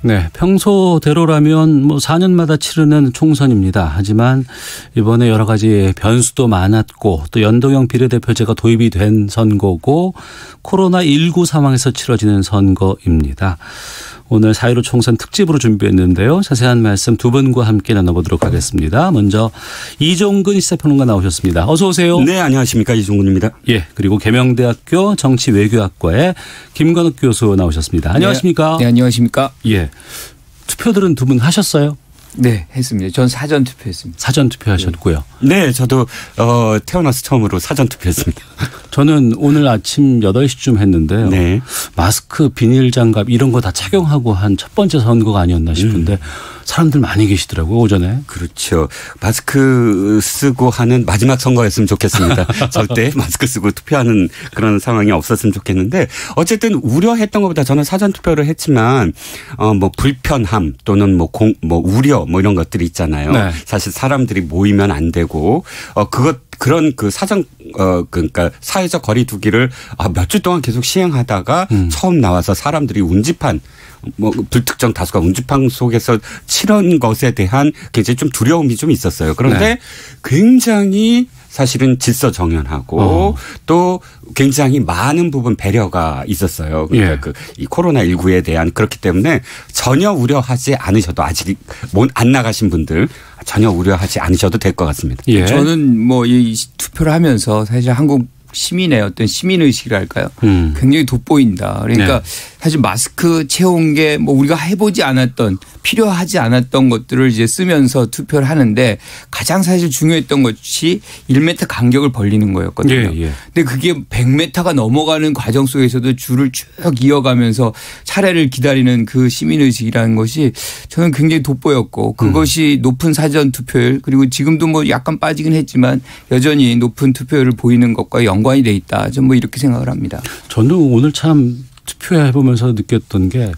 네, 평소대로라면 4년마다 치르는 총선입니다. 하지만 이번에 여러 가지 변수도 많았고 또 연동형 비례대표제가 도입이 된 선거고 코로나19 상황에서 치러지는 선거입니다. 오늘 4.15 총선 특집으로 준비했는데요. 자세한 말씀 두 분과 함께 나눠보도록 하겠습니다. 먼저 이종근 시사평론가 나오셨습니다. 어서 오세요. 네, 안녕하십니까. 이종근입니다. 예, 그리고 계명대학교 정치외교학과의 김건욱 교수 나오셨습니다. 안녕하십니까. 네, 안녕하십니까. 예, 투표들은 두 분 하셨어요? 네, 했습니다. 전 사전 투표했습니다. 사전 투표하셨고요. 네, 저도 태어나서 처음으로 사전 투표했습니다. 저는 오늘 아침 8시쯤 했는데요. 네. 마스크, 비닐 장갑 이런 거 다 착용하고 한 첫 번째 선거가 아니었나 싶은데 사람들 많이 계시더라고요, 오전에. 그렇죠. 마스크 쓰고 하는 마지막 선거였으면 좋겠습니다. 절대 마스크 쓰고 투표하는 그런 상황이 없었으면 좋겠는데 어쨌든 우려했던 것보다 저는 사전 투표를 했지만 불편함 또는 우려 이런 것들이 있잖아요. 네. 사실 사람들이 모이면 안 되고 그런 사전 그러니까 사회적 거리 두기를 몇 주 동안 계속 시행하다가 처음 나와서 사람들이 운집한 불특정 다수가 운집한 속에서 치른 것에 대한 굉장히 좀 두려움이 좀 있었어요. 그런데 네. 굉장히 사실은 질서 정연하고 또 굉장히 많은 부분 배려가 있었어요. 그러니까 이 코로나19에 대한 그렇기 때문에 전혀 우려하지 않으셔도 아직 안 나가신 분들 전혀 우려하지 않으셔도 될 것 같습니다. 예. 저는 이 투표를 하면서 사실 한국 시민의 어떤 시민의식을 할까요? 굉장히 돋보인다. 그러니까 사실 마스크 채운 게 우리가 해보지 않았던 필요하지 않았던 것들을 이제 쓰면서 투표를 하는데 가장 사실 중요했던 것이 1m 간격을 벌리는 거였거든요. 근데 그게 100m가 넘어가는 과정 속에서도 줄을 쭉 이어가면서 차례를 기다리는 그 시민의식이라는 것이 저는 굉장히 돋보였고 그것이 높은 사전 투표율 그리고 지금도 약간 빠지긴 했지만 여전히 높은 투표율을 보이는 것과 연관이 돼 있다. 좀 이렇게 생각을 합니다. 저는 오늘 참 투표해보면서 느꼈던 게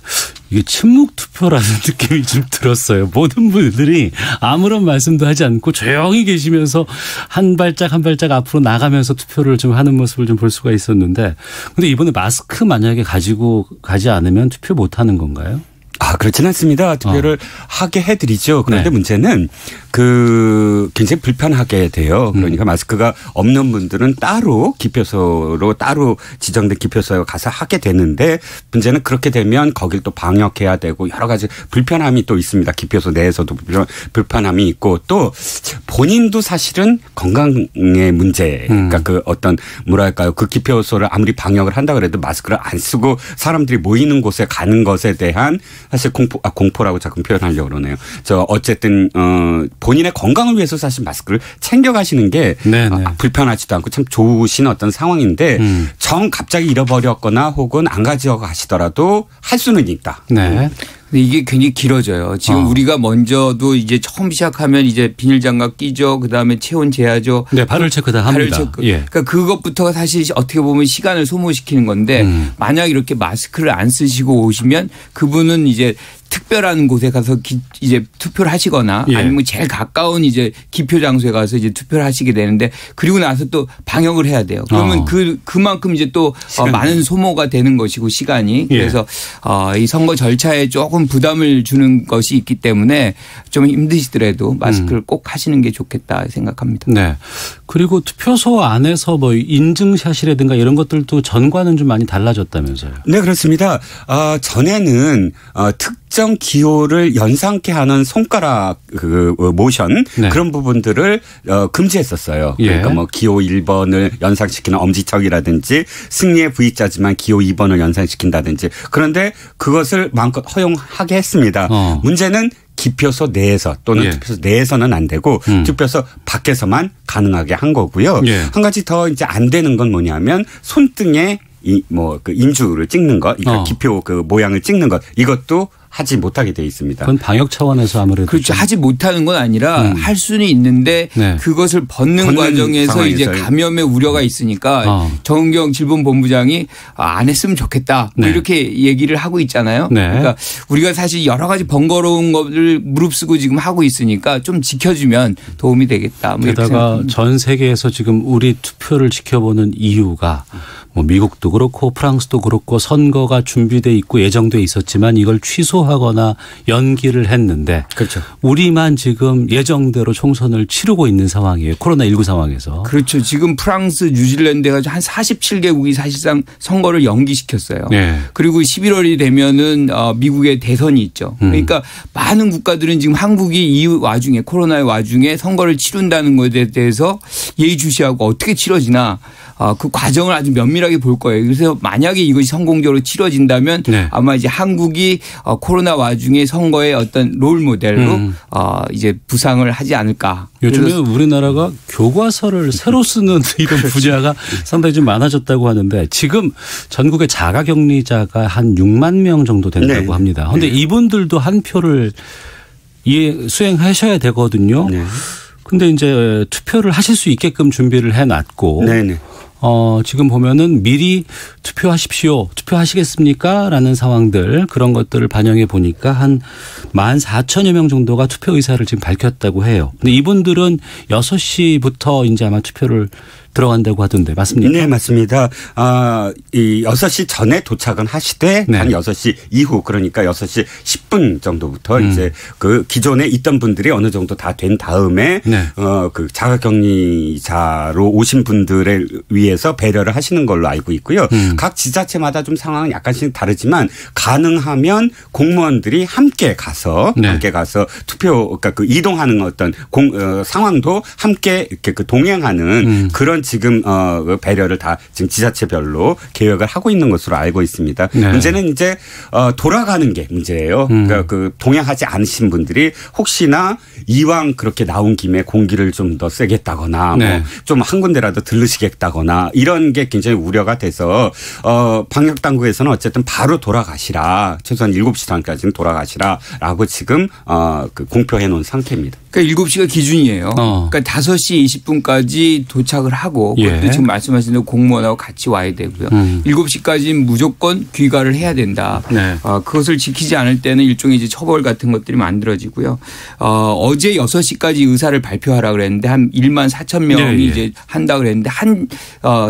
이게 침묵 투표라는 느낌이 좀 들었어요. 모든 분들이 아무런 말씀도 하지 않고 조용히 계시면서 한 발짝 한 발짝 앞으로 나가면서 투표를 좀 하는 모습을 좀 볼 수가 있었는데 근데 이번에 마스크 만약에 가지고 가지 않으면 투표 못 하는 건가요? 그렇진 않습니다. 투표를 하게 해드리죠. 그런데 문제는 굉장히 불편하게 돼요. 그러니까 마스크가 없는 분들은 따로 기표소로 따로 지정된 기표소에 가서 하게 되는데 문제는 그렇게 되면 거길 또 방역해야 되고 여러 가지 불편함이 또 있습니다. 기표소 내에서도 불편함이 있고 또 본인도 사실은 건강의 문제 그러니까 그 기표소를 아무리 방역을 한다 그래도 마스크를 안 쓰고 사람들이 모이는 곳에 가는 것에 대한 사실 공포라고 자꾸 표현하려고 그러네요. 어쨌든 본인의 건강을 위해서 사실 마스크를 챙겨 가시는 게 불편하지도 않고 참 좋으신 어떤 상황인데 갑자기 잃어버렸거나 혹은 안 가지고 가시더라도 할 수는 있다. 네. 근데 이게 굉장히 길어져요. 지금 우리가 먼저도 이제 처음 시작하면 이제 비닐장갑 끼죠. 그다음에 체온 재야죠. 네, 발열 체크 다 합니다. 발열 체크. 그러니까 그것부터가 사실 어떻게 보면 시간을 소모시키는 건데 만약 이렇게 마스크를 안 쓰시고 오시면 그분은 이제 특별한 곳에 가서 이제 투표를 하시거나 아니면 제일 가까운 이제 기표 장소에 가서 이제 투표를 하시게 되는데 그리고 나서 또 방역을 해야 돼요. 그러면 그만큼 이제 또 많은 소모가 되는 것이고 시간이 그래서 이 선거 절차에 조금 부담을 주는 것이 있기 때문에 좀 힘드시더라도 마스크를 꼭 하시는 게 좋겠다 생각합니다. 네. 그리고 투표소 안에서 인증샷이라든가 이런 것들도 전과는 좀 많이 달라졌다면서요. 네, 그렇습니다. 전에는 특정 기호를 연상케 하는 손가락 모션 그런 부분들을 금지했었어요. 그러니까 기호 1번을 연상시키는 엄지척이라든지 승리의 V자지만 기호 2번을 연상시킨다든지 그런데 그것을 마음껏 허용하게 했습니다. 문제는 기표소 내에서 또는 투표소 내에서는 안 되고 투표소 밖에서만 가능하게 한 거고요. 한 가지 더 이제 안 되는 건 뭐냐면 손등에 인주를 찍는 것, 기표 모양을 찍는 것 이것도 하지 못하게 돼 있습니다. 그건 방역 차원에서 아무래도. 그렇죠. 하지 못하는 건 아니라 할 수는 있는데 그것을 벗는 과정에서 상황에서. 이제 감염의 우려가 있으니까 정은경 질본본부장이 안 했으면 좋겠다. 이렇게 얘기를 하고 있잖아요. 그러니까 우리가 사실 여러 가지 번거로운 것을 무릅쓰고 지금 하고 있으니까 좀 지켜주면 도움이 되겠다. 게다가 전 세계에서 지금 우리 투표를 지켜보는 이유가 뭐 미국도 그렇고 프랑스도 그렇고 선거가 준비돼 있고 예정돼 있었지만 이걸 취소하거나 연기를 했는데 그렇죠. 우리만 지금 예정대로 총선을 치르고 있는 상황이에요. 코로나19 상황에서. 그렇죠. 지금 프랑스, 뉴질랜드가 한 47개국이 사실상 선거를 연기시켰어요. 네. 그리고 11월이 되면은 미국의 대선이 있죠. 그러니까 많은 국가들은 지금 한국이 이 와중에 코로나의 와중에 선거를 치른다는 것에 대해서 예의주시하고 어떻게 치러지나 그 과정을 아주 면밀하게 볼 거예요. 그래서 만약에 이것이 성공적으로 치러진다면 네. 아마 이제 한국이 코로나 와중에 선거의 어떤 롤 모델로 이제 부상을 하지 않을까. 요즘에 우리나라가 교과서를 새로 쓰는 이런 분야가 상당히 좀 많아졌다고 하는데 지금 전국의 자가격리자가 한 6만 명 정도 된다고 네. 합니다. 그런데 네. 이분들도 한 표를 수행하셔야 되거든요. 그런데 네. 이제 투표를 하실 수 있게끔 준비를 해놨고 네네. 지금 보면은 미리 투표하십시오. 투표하시겠습니까? 라는 상황들 그런 것들을 반영해 보니까 한 14,000여 명 정도가 투표 의사를 지금 밝혔다고 해요. 근데 이분들은 6시부터 이제 아마 투표를 들어간다고 하던데 맞습니까? 네, 맞습니다. 이 6시 전에 도착은 하시되 네. 한 6시 이후 그러니까 6시 10분 정도부터 이제 그 기존에 있던 분들이 어느 정도 다 된 다음에 네. 그 자가격리자로 오신 분들을 위해서 배려를 하시는 걸로 알고 있고요. 각 지자체마다 좀 상황은 약간씩 다르지만 가능하면 공무원들이 함께 가서 네. 함께 가서 투표 그러니까 그 이동하는 어떤 상황도 함께 이렇게 그 동행하는 그런 지금 배려를 다 지금 지자체별로 계획을 하고 있는 것으로 알고 있습니다. 네. 문제는 이제 돌아가는 게 문제예요. 그러니까 그 동행하지 않으신 분들이 혹시나 이왕 그렇게 나온 김에 공기를 좀 더 쐬겠다거나 네. 뭐 좀 한 군데라도 들르시겠다거나 이런 게 굉장히 우려가 돼서 방역 당국에서는 어쨌든 바로 돌아가시라 최소한 7시 전까지는 돌아가시라라고 지금 그 공표해 놓은 상태입니다. 그러니까 7시가 기준이에요. 그러니까 5시 20분까지 도착을 하고 그것도 예. 지금 말씀하신 대로 공무원하고 같이 와야 되고요. 7시까지는 무조건 귀가를 해야 된다. 네. 그것을 지키지 않을 때는 일종의 이제 처벌 같은 것들이 만들어지고요. 어제 6시까지 의사를 발표하라 그랬는데 한 1만 4천 명이 네. 이제 한다 그랬는데 한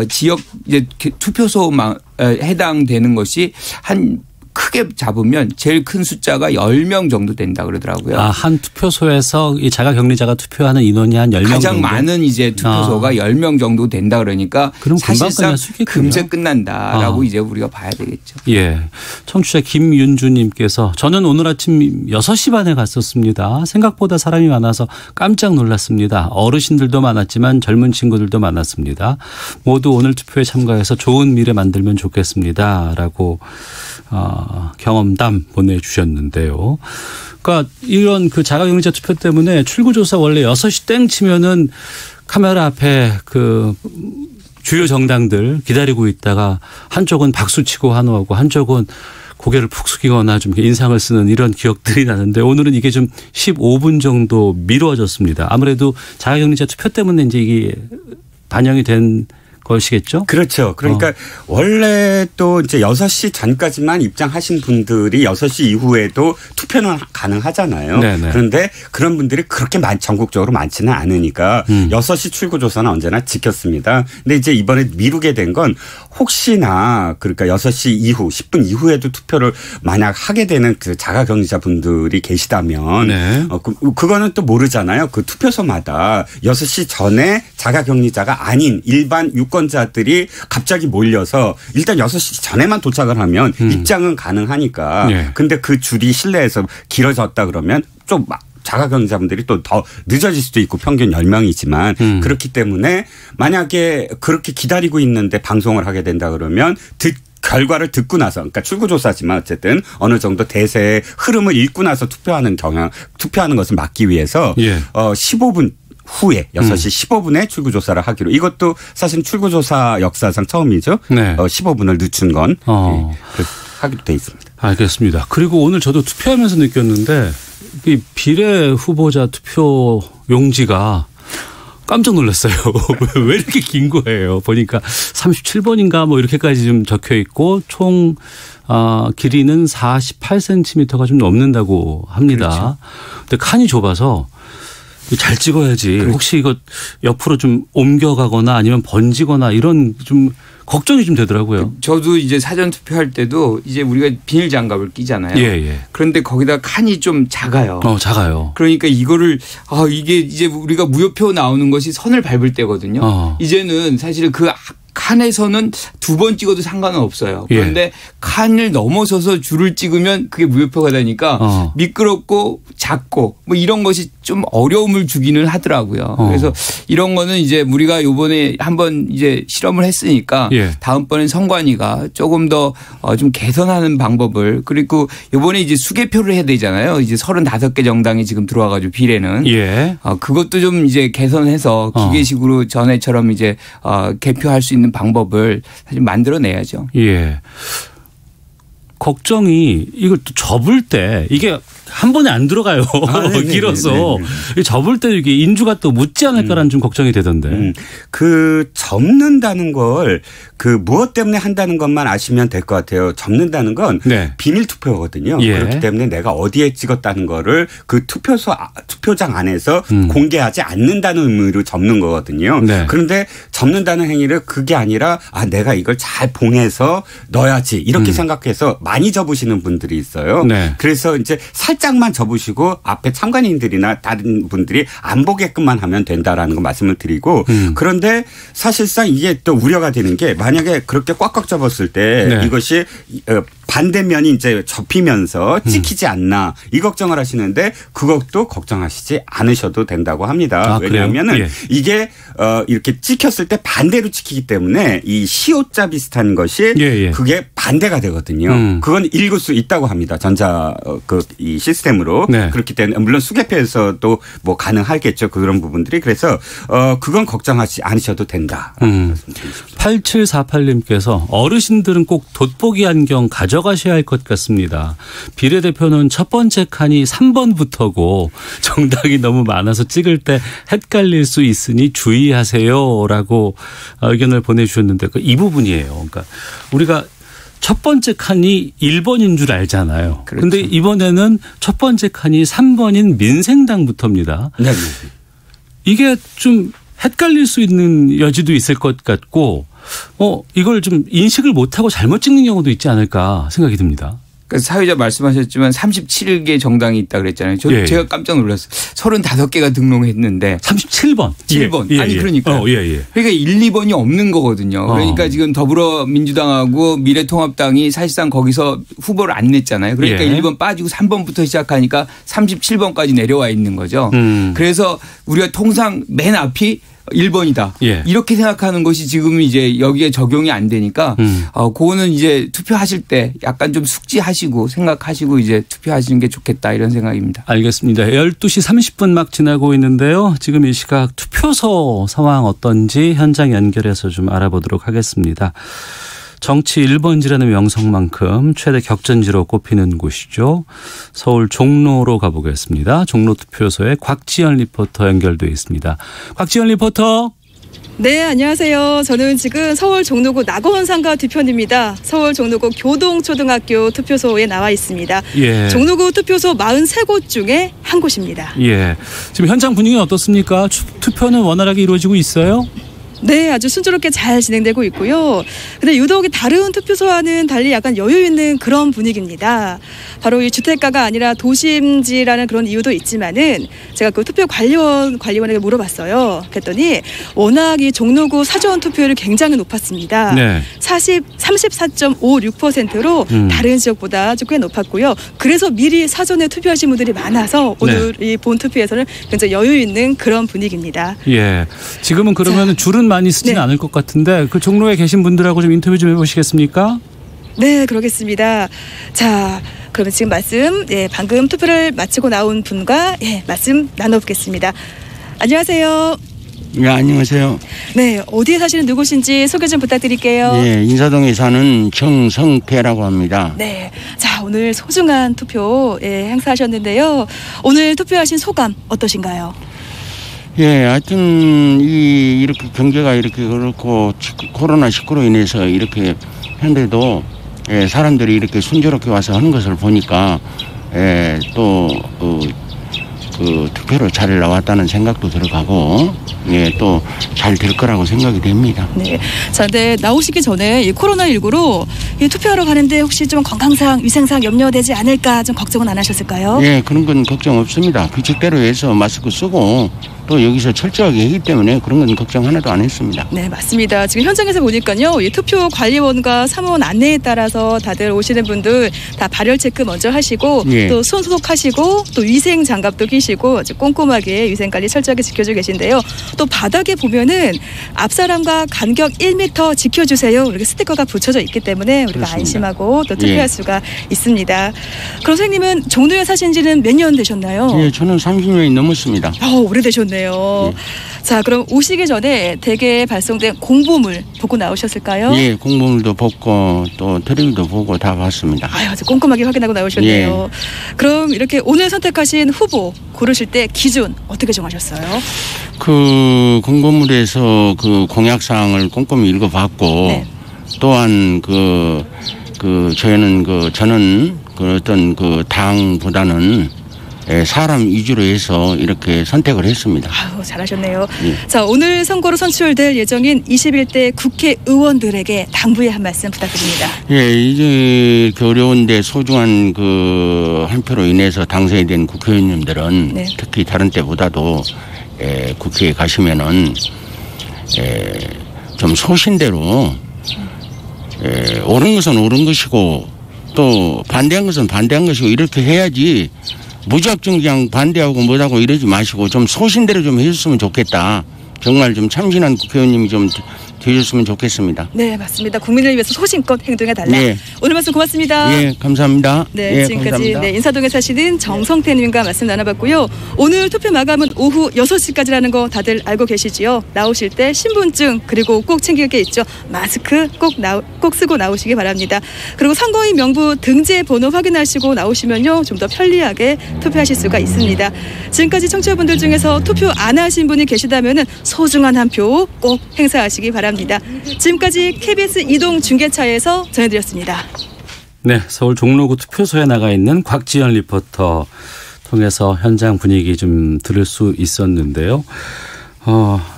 지역 이제 투표소만 해당되는 것이 한 크게 잡으면 제일 큰 숫자가 10명 정도 된다 그러더라고요. 한 투표소에서 이 자가격리자가 투표하는 인원이 한 10명 가장 정도? 많은 이제 투표소가 10명 정도 된다 그러니까 그럼 사실상 금세 끝난다라고 이제 우리가 봐야 되겠죠. 예. 청취자 김윤주님께서 저는 오늘 아침 6시 반에 갔었습니다. 생각보다 사람이 많아서 깜짝 놀랐습니다. 어르신들도 많았지만 젊은 친구들도 많았습니다. 모두 오늘 투표에 참가해서 좋은 미래 만들면 좋겠습니다. 라고 경험담 보내주셨는데요. 그러니까 이런 그 자가격리자 투표 때문에 출구조사 원래 6시 땡 치면은 카메라 앞에 그 주요 정당들 기다리고 있다가 한쪽은 박수치고 환호하고 한쪽은 고개를 푹 숙이거나 좀 인상을 쓰는 이런 기억들이 나는데 오늘은 이게 좀 15분 정도 미뤄졌습니다. 아무래도 자가격리자 투표 때문에 이제 이게 반영이 된 것이겠죠? 그렇죠. 그러니까 원래 또 이제 6시 전까지만 입장하신 분들이 6시 이후에도 투표는 가능하잖아요. 네네. 그런데 그런 분들이 그렇게 전국적으로 많지는 않으니까 6시 출구조사는 언제나 지켰습니다. 근데 이제 이번에 미루게 된 건 혹시나 그러니까 6시 이후 10분 이후에도 투표를 만약 하게 되는 그 자가격리자 분들이 계시다면 네. 그거는 또 모르잖아요. 그 투표소마다 6시 전에 자가격리자가 아닌 일반 유권자들이 갑자기 몰려서 일단 6시 전에만 도착을 하면 입장은 가능하니까 근데 그 줄이 실내에서 길어졌다 그러면 좀 자가격리자분들이 또 더 늦어질 수도 있고 평균 10명이지만 그렇기 때문에 만약에 그렇게 기다리고 있는데 방송을 하게 된다 그러면 결과를 듣고 나서 그러니까 출구조사지만 어쨌든 어느 정도 대세의 흐름을 읽고 나서 투표하는 것을 막기 위해서 15분 후에 6시 15분에 출구조사를 하기로 이것도 사실 출구조사 역사상 처음이죠. 네. 15분을 늦춘 건 하기로 돼 있습니다. 알겠습니다. 그리고 오늘 저도 투표하면서 느꼈는데 이 비례 후보자 투표 용지가 깜짝 놀랐어요. 왜 이렇게 긴 거예요. 보니까 37번인가 뭐 이렇게까지 좀 적혀 있고 총 길이는 48cm가 좀 넘는다고 합니다. 그렇죠. 근데 칸이 좁아서 잘 찍어야지. 혹시 이거 옆으로 좀 옮겨가거나 아니면 번지거나 이런 좀 걱정이 좀 되더라고요. 저도 이제 사전 투표할 때도 이제 우리가 비닐 장갑을 끼잖아요. 예. 그런데 거기다 칸이 좀 작아요. 작아요. 그러니까 이거를 이게 이제 우리가 무효표 나오는 것이 선을 밟을 때거든요. 이제는 사실 그 칸에서는 2번 찍어도 상관은 없어요. 그런데 칸을 넘어서서 줄을 찍으면 그게 무효표가 되니까 미끄럽고 작고 뭐 이런 것이 좀 어려움을 주기는 하더라고요. 그래서 이런 거는 이제 우리가 요번에 한번 이제 실험을 했으니까 다음번엔 선관위가 조금 더 좀 개선하는 방법을 그리고 요번에 이제 수개표를 해야 되잖아요. 이제 35개 정당이 지금 들어와 가지고 비례는 그것도 좀 이제 개선해서 기계식으로 전에처럼 이제 개표할 수 있는 방법을 사실 만들어내야죠. 걱정이 이걸 또 접을 때 이게 한 번에 안 들어가요. 길어서. 접을 때 이게 인주가 또 묻지 않을까라는 좀 걱정이 되던데. 그 접는다는 걸 그 무엇 때문에 한다는 것만 아시면 될 것 같아요. 접는다는 건 비밀 투표거든요. 그렇기 때문에 내가 어디에 찍었다는 거를 그 투표장 안에서 공개하지 않는다는 의미로 접는 거거든요. 그런데 접는다는 행위를 그게 아니라 내가 이걸 잘 봉해서 넣어야지 이렇게 생각해서 많이 접으시는 분들이 있어요. 그래서 이제 살짝만 접으시고 앞에 참관인들이나 다른 분들이 안 보게끔만 하면 된다라는 거 말씀을 드리고 그런데 사실상 이게 또 우려가 되는 게 만약에 그렇게 꽉꽉 접었을 때 이것이 반대면이 이제 접히면서 찍히지 않나 이 걱정을 하시는데 그것도 걱정하시지 않으셔도 된다고 합니다. 왜냐하면은 이게 이렇게 찍혔을 때 반대로 찍히기 때문에 이 시옷자 비슷한 것이 그게 반대가 되거든요. 그건 읽을 수 있다고 합니다. 전자 이 시스템으로 그렇기 때문에 물론 수개표에서도 뭐 가능하겠죠. 그런 부분들이 그래서 그건 걱정하지 않으셔도 된다. 8748님께서 어르신들은 꼭 돋보기 안경 가져가셔야 할 것 같습니다. 비례대표는 첫 번째 칸이 3번부터고 정당이 너무 많아서 찍을 때 헷갈릴 수 있으니 주의하세요라고 의견을 보내주셨는데 이 부분이에요. 그러니까 우리가 첫 번째 칸이 1번인 줄 알잖아요. 그런데 이번에는 첫 번째 칸이 3번인 민생당부터입니다. 이게 좀 헷갈릴 수 있는 여지도 있을 것 같고 이걸 좀 인식을 못하고 잘못 찍는 경우도 있지 않을까 생각이 듭니다. 사회자 말씀하셨지만 37개 정당이 있다 그랬잖아요. 제가 깜짝 놀랐어요. 35개가 등록했는데 37번. 7번. 아니 그러니까. 그러니까 1, 2번이 없는 거거든요. 그러니까 지금 더불어민주당하고 미래통합당이 사실상 거기서 후보를 안 냈잖아요. 그러니까 1번 빠지고 3번부터 시작하니까 37번까지 내려와 있는 거죠. 그래서 우리가 통상 맨 앞이 1번이다. 이렇게 생각하는 것이 지금 이제 여기에 적용이 안 되니까 그거는 이제 투표하실 때 약간 좀 숙지하시고 생각하시고 이제 투표하시는 게 좋겠다 이런 생각입니다. 알겠습니다. 12시 30분 막 지나고 있는데요. 지금 이 시각 투표소 상황 어떤지 현장 연결해서 좀 알아보도록 하겠습니다. 정치 1번지라는 명성만큼 최대 격전지로 꼽히는 곳이죠. 서울 종로로 가보겠습니다. 종로 투표소에 곽지연 리포터 연결돼 있습니다. 곽지연 리포터. 네, 안녕하세요. 저는 지금 서울 종로구 낙원상가 뒤편입니다. 서울 종로구 교동초등학교 투표소에 나와 있습니다. 종로구 투표소 43곳 중에 한 곳입니다. 지금 현장 분위기는 어떻습니까? 투표는 원활하게 이루어지고 있어요? 네, 아주 순조롭게 잘 진행되고 있고요. 근데 유독 다른 투표소와는 달리 약간 여유 있는 그런 분위기입니다. 바로 이 주택가가 아니라 도심지라는 그런 이유도 있지만은 제가 그 투표 관리원에게 물어봤어요. 그랬더니 워낙 이 종로구 사전 투표율이 굉장히 높았습니다. 34.56%로 다른 지역보다 좀 꽤 높았고요. 그래서 미리 사전에 투표하신 분들이 많아서 오늘 이 본 투표에서는 굉장히 여유 있는 그런 분위기입니다. 지금은 그러면 줄은 많이 쓰지는 않을 것 같은데 그 종로에 계신 분들하고 좀 인터뷰 좀 해보시겠습니까? 네, 그러겠습니다. 자, 그러면 지금 방금 투표를 마치고 나온 분과 말씀 나눠보겠습니다. 안녕하세요. 네, 안녕하세요. 네, 어디에 사시는 누구신지 소개 좀 부탁드릴게요. 네, 인사동에 사는 정성태라고 합니다. 네, 자, 오늘 소중한 투표 행사하셨는데요. 오늘 투표하신 소감 어떠신가요? 하여튼 이렇게 경제가 이렇게 그렇고 코로나19로 인해서 이렇게 했는데도 사람들이 이렇게 순조롭게 와서 하는 것을 보니까 또 그 투표로 잘 나왔다는 생각도 들어가고 예, 또 잘 될 거라고 생각이 됩니다. 네. 자, 근데 나오시기 전에 이 코로나19로 이 투표하러 가는데 혹시 좀 건강상 위생상 염려되지 않을까 좀 걱정은 안 하셨을까요? 예, 그런 건 걱정 없습니다. 규칙대로 해서 마스크 쓰고 또 여기서 철저하게 하기 때문에 그런 건 걱정 하나도 안 했습니다. 네, 맞습니다. 지금 현장에서 보니까요, 이 투표 관리원과 사무원 안내에 따라서 다들 오시는 분들 다 발열 체크 먼저 하시고 예. 또 손 소독하시고 또 위생 장갑도 끼시고 아주 꼼꼼하게 위생 관리 철저하게 지켜주고 계신데요. 또 바닥에 보면은 앞 사람과 간격 1m 지켜주세요 이렇게 스티커가 붙여져 있기 때문에 우리가 그렇습니다. 안심하고 또 투표할 예. 수가 있습니다. 그럼 선생님은 종로에 사신 지는 몇 년 되셨나요? 예, 저는 30년이 넘었습니다. 오래되셨네요. 자, 그럼 오시기 전에 댁에 발송된 공보물 보고 나오셨을까요? 예, 공보물도 보고 또 텔레비도 보고 다 봤습니다. 아주 꼼꼼하게 확인하고 나오셨네요. 그럼 이렇게 오늘 선택하신 후보 고르실 때 기준 어떻게 정하셨어요? 그 공보물에서 그 공약사항을 꼼꼼히 읽어봤고 네. 또한 저는 그 어떤 그 당보다는 사람 위주로 해서 이렇게 선택을 했습니다. 아유, 잘하셨네요. 예. 자, 오늘 선거로 선출될 예정인 21대 국회의원들에게 당부의 한 말씀 부탁드립니다. 예, 이제 어려운데 소중한 그 한 표로 인해서 당선된 국회의원님들은 네. 특히 다른 때보다도 국회에 가시면은 좀 소신대로 옳은 것은 옳은 것이고 또 반대한 것은 반대한 것이고 이렇게 해야지 무작정 그냥 반대하고 뭐하고 이러지 마시고 좀 소신대로 좀 해줬으면 좋겠다. 정말 좀 참신한 국회의원님이 좀 되셨으면 좋겠습니다. 네, 맞습니다. 국민을 위해서 소신껏 행동해달라. 네. 오늘 말씀 고맙습니다. 예, 감사합니다. 네, 예, 지금까지 감사합니다. 네, 인사동에 사시는 정성태님과 말씀 나눠봤고요. 오늘 투표 마감은 오후 6시까지라는 거 다들 알고 계시지요? 나오실 때 신분증 그리고 꼭 챙길 게 있죠. 마스크 꼭 쓰고 나오시기 바랍니다. 그리고 선거인 명부 등재 번호 확인하시고 나오시면요. 좀 더 편리하게 투표하실 수가 있습니다. 지금까지 청취자분들 중에서 투표 안 하신 분이 계시다면 소중한 한 표 꼭 행사하시기 바랍니다. 지금까지 KBS 이동 중계차에서 전해드렸습니다. 네, 서울 종로구 투표소에 나가 있는 곽지연 리포터 통해서 현장 분위기 좀 들을 수 있었는데요.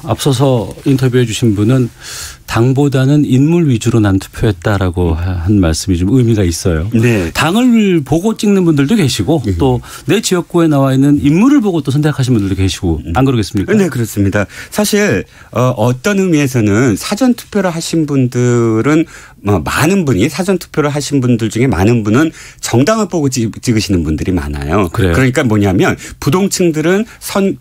앞서서 인터뷰해 주신 분은 당보다는 인물 위주로 난 투표했다라고 한 말씀이 좀 의미가 있어요. 네. 당을 보고 찍는 분들도 계시고 또 내 지역구에 나와 있는 인물을 보고 또 선택하신 분들도 계시고 안 그러겠습니까? 네, 그렇습니다. 사실 어떤 의미에서는 사전 투표를 하신 분들은 많은 분이 사전 투표를 하신 분들 중에 많은 분은 정당을 보고 찍으시는 분들이 많아요. 그래요. 그러니까 뭐냐면 부동층들은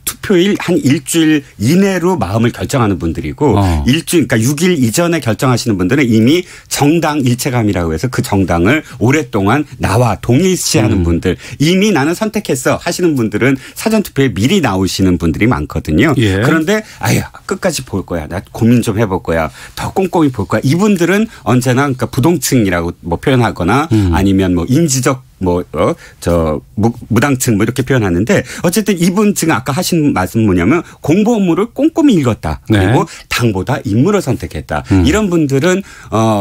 투표일 한 일주일 이내로 마음을 결정하는 분들이고 일주일 그러니까 6일 이전에 결정하시는 분들은 이미 정당 일체감이라고 해서 그 정당을 오랫동안 나와 동일시하는 분들 이미 나는 선택했어 하시는 분들은 사전 투표에 미리 나오시는 분들이 많거든요. 예. 그런데 끝까지 볼 거야. 나 고민 좀 해볼 거야. 더 꼼꼼히 볼 거야. 이분들은 언제나 그러니까 부동층이라고 표현하거나 아니면 인지적 무당층 이렇게 표현하는데 어쨌든 이분 지금 아까 하신 말씀 뭐냐면 공보물을 꼼꼼히 읽었다. 그리고 네. 당보다 인물을 선택했다. 이런 분들은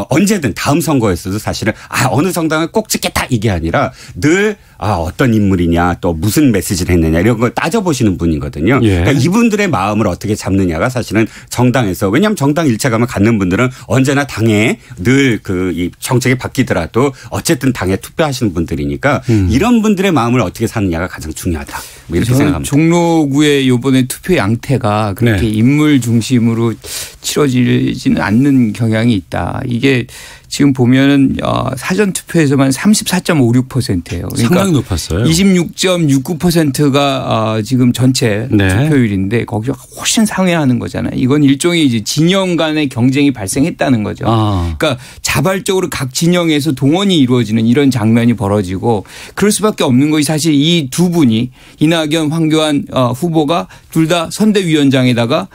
언제든 다음 선거에서도 사실은 어느 정당을 꼭 찍겠다 이게 아니라 늘 어떤 인물이냐 또 무슨 메시지를 했느냐 이런 걸 따져보시는 분이거든요. 예. 그러니까 이분들의 마음을 어떻게 잡느냐가 사실은 정당에서 왜냐하면 정당 일체감을 갖는 분들은 언제나 당에 늘 이 정책이 바뀌더라도 어쨌든 당에 투표하시는 분들이니까 이런 분들의 마음을 어떻게 사느냐가 가장 중요하다. 이렇게 생각합니다. 종로구의 이번에 투표 양태가 그렇게 네. 인물 중심으로 치러지지는 않는 경향이 있다. 이게 지금 보면은 사전 투표에서만 34.56%예요. 그러니까 상당히 높았어요. 26.69%가 지금 전체 네. 투표율인데 거기서 훨씬 상회하는 거잖아요. 이건 일종의 이제 진영 간의 경쟁이 발생했다는 거죠. 그러니까 자발적으로 각 진영에서 동원이 이루어지는 이런 장면이 벌어지고 그럴 수밖에 없는 것이 사실 이 두 분이 이낙연, 황교안 후보가 둘 다 선대위원장에다가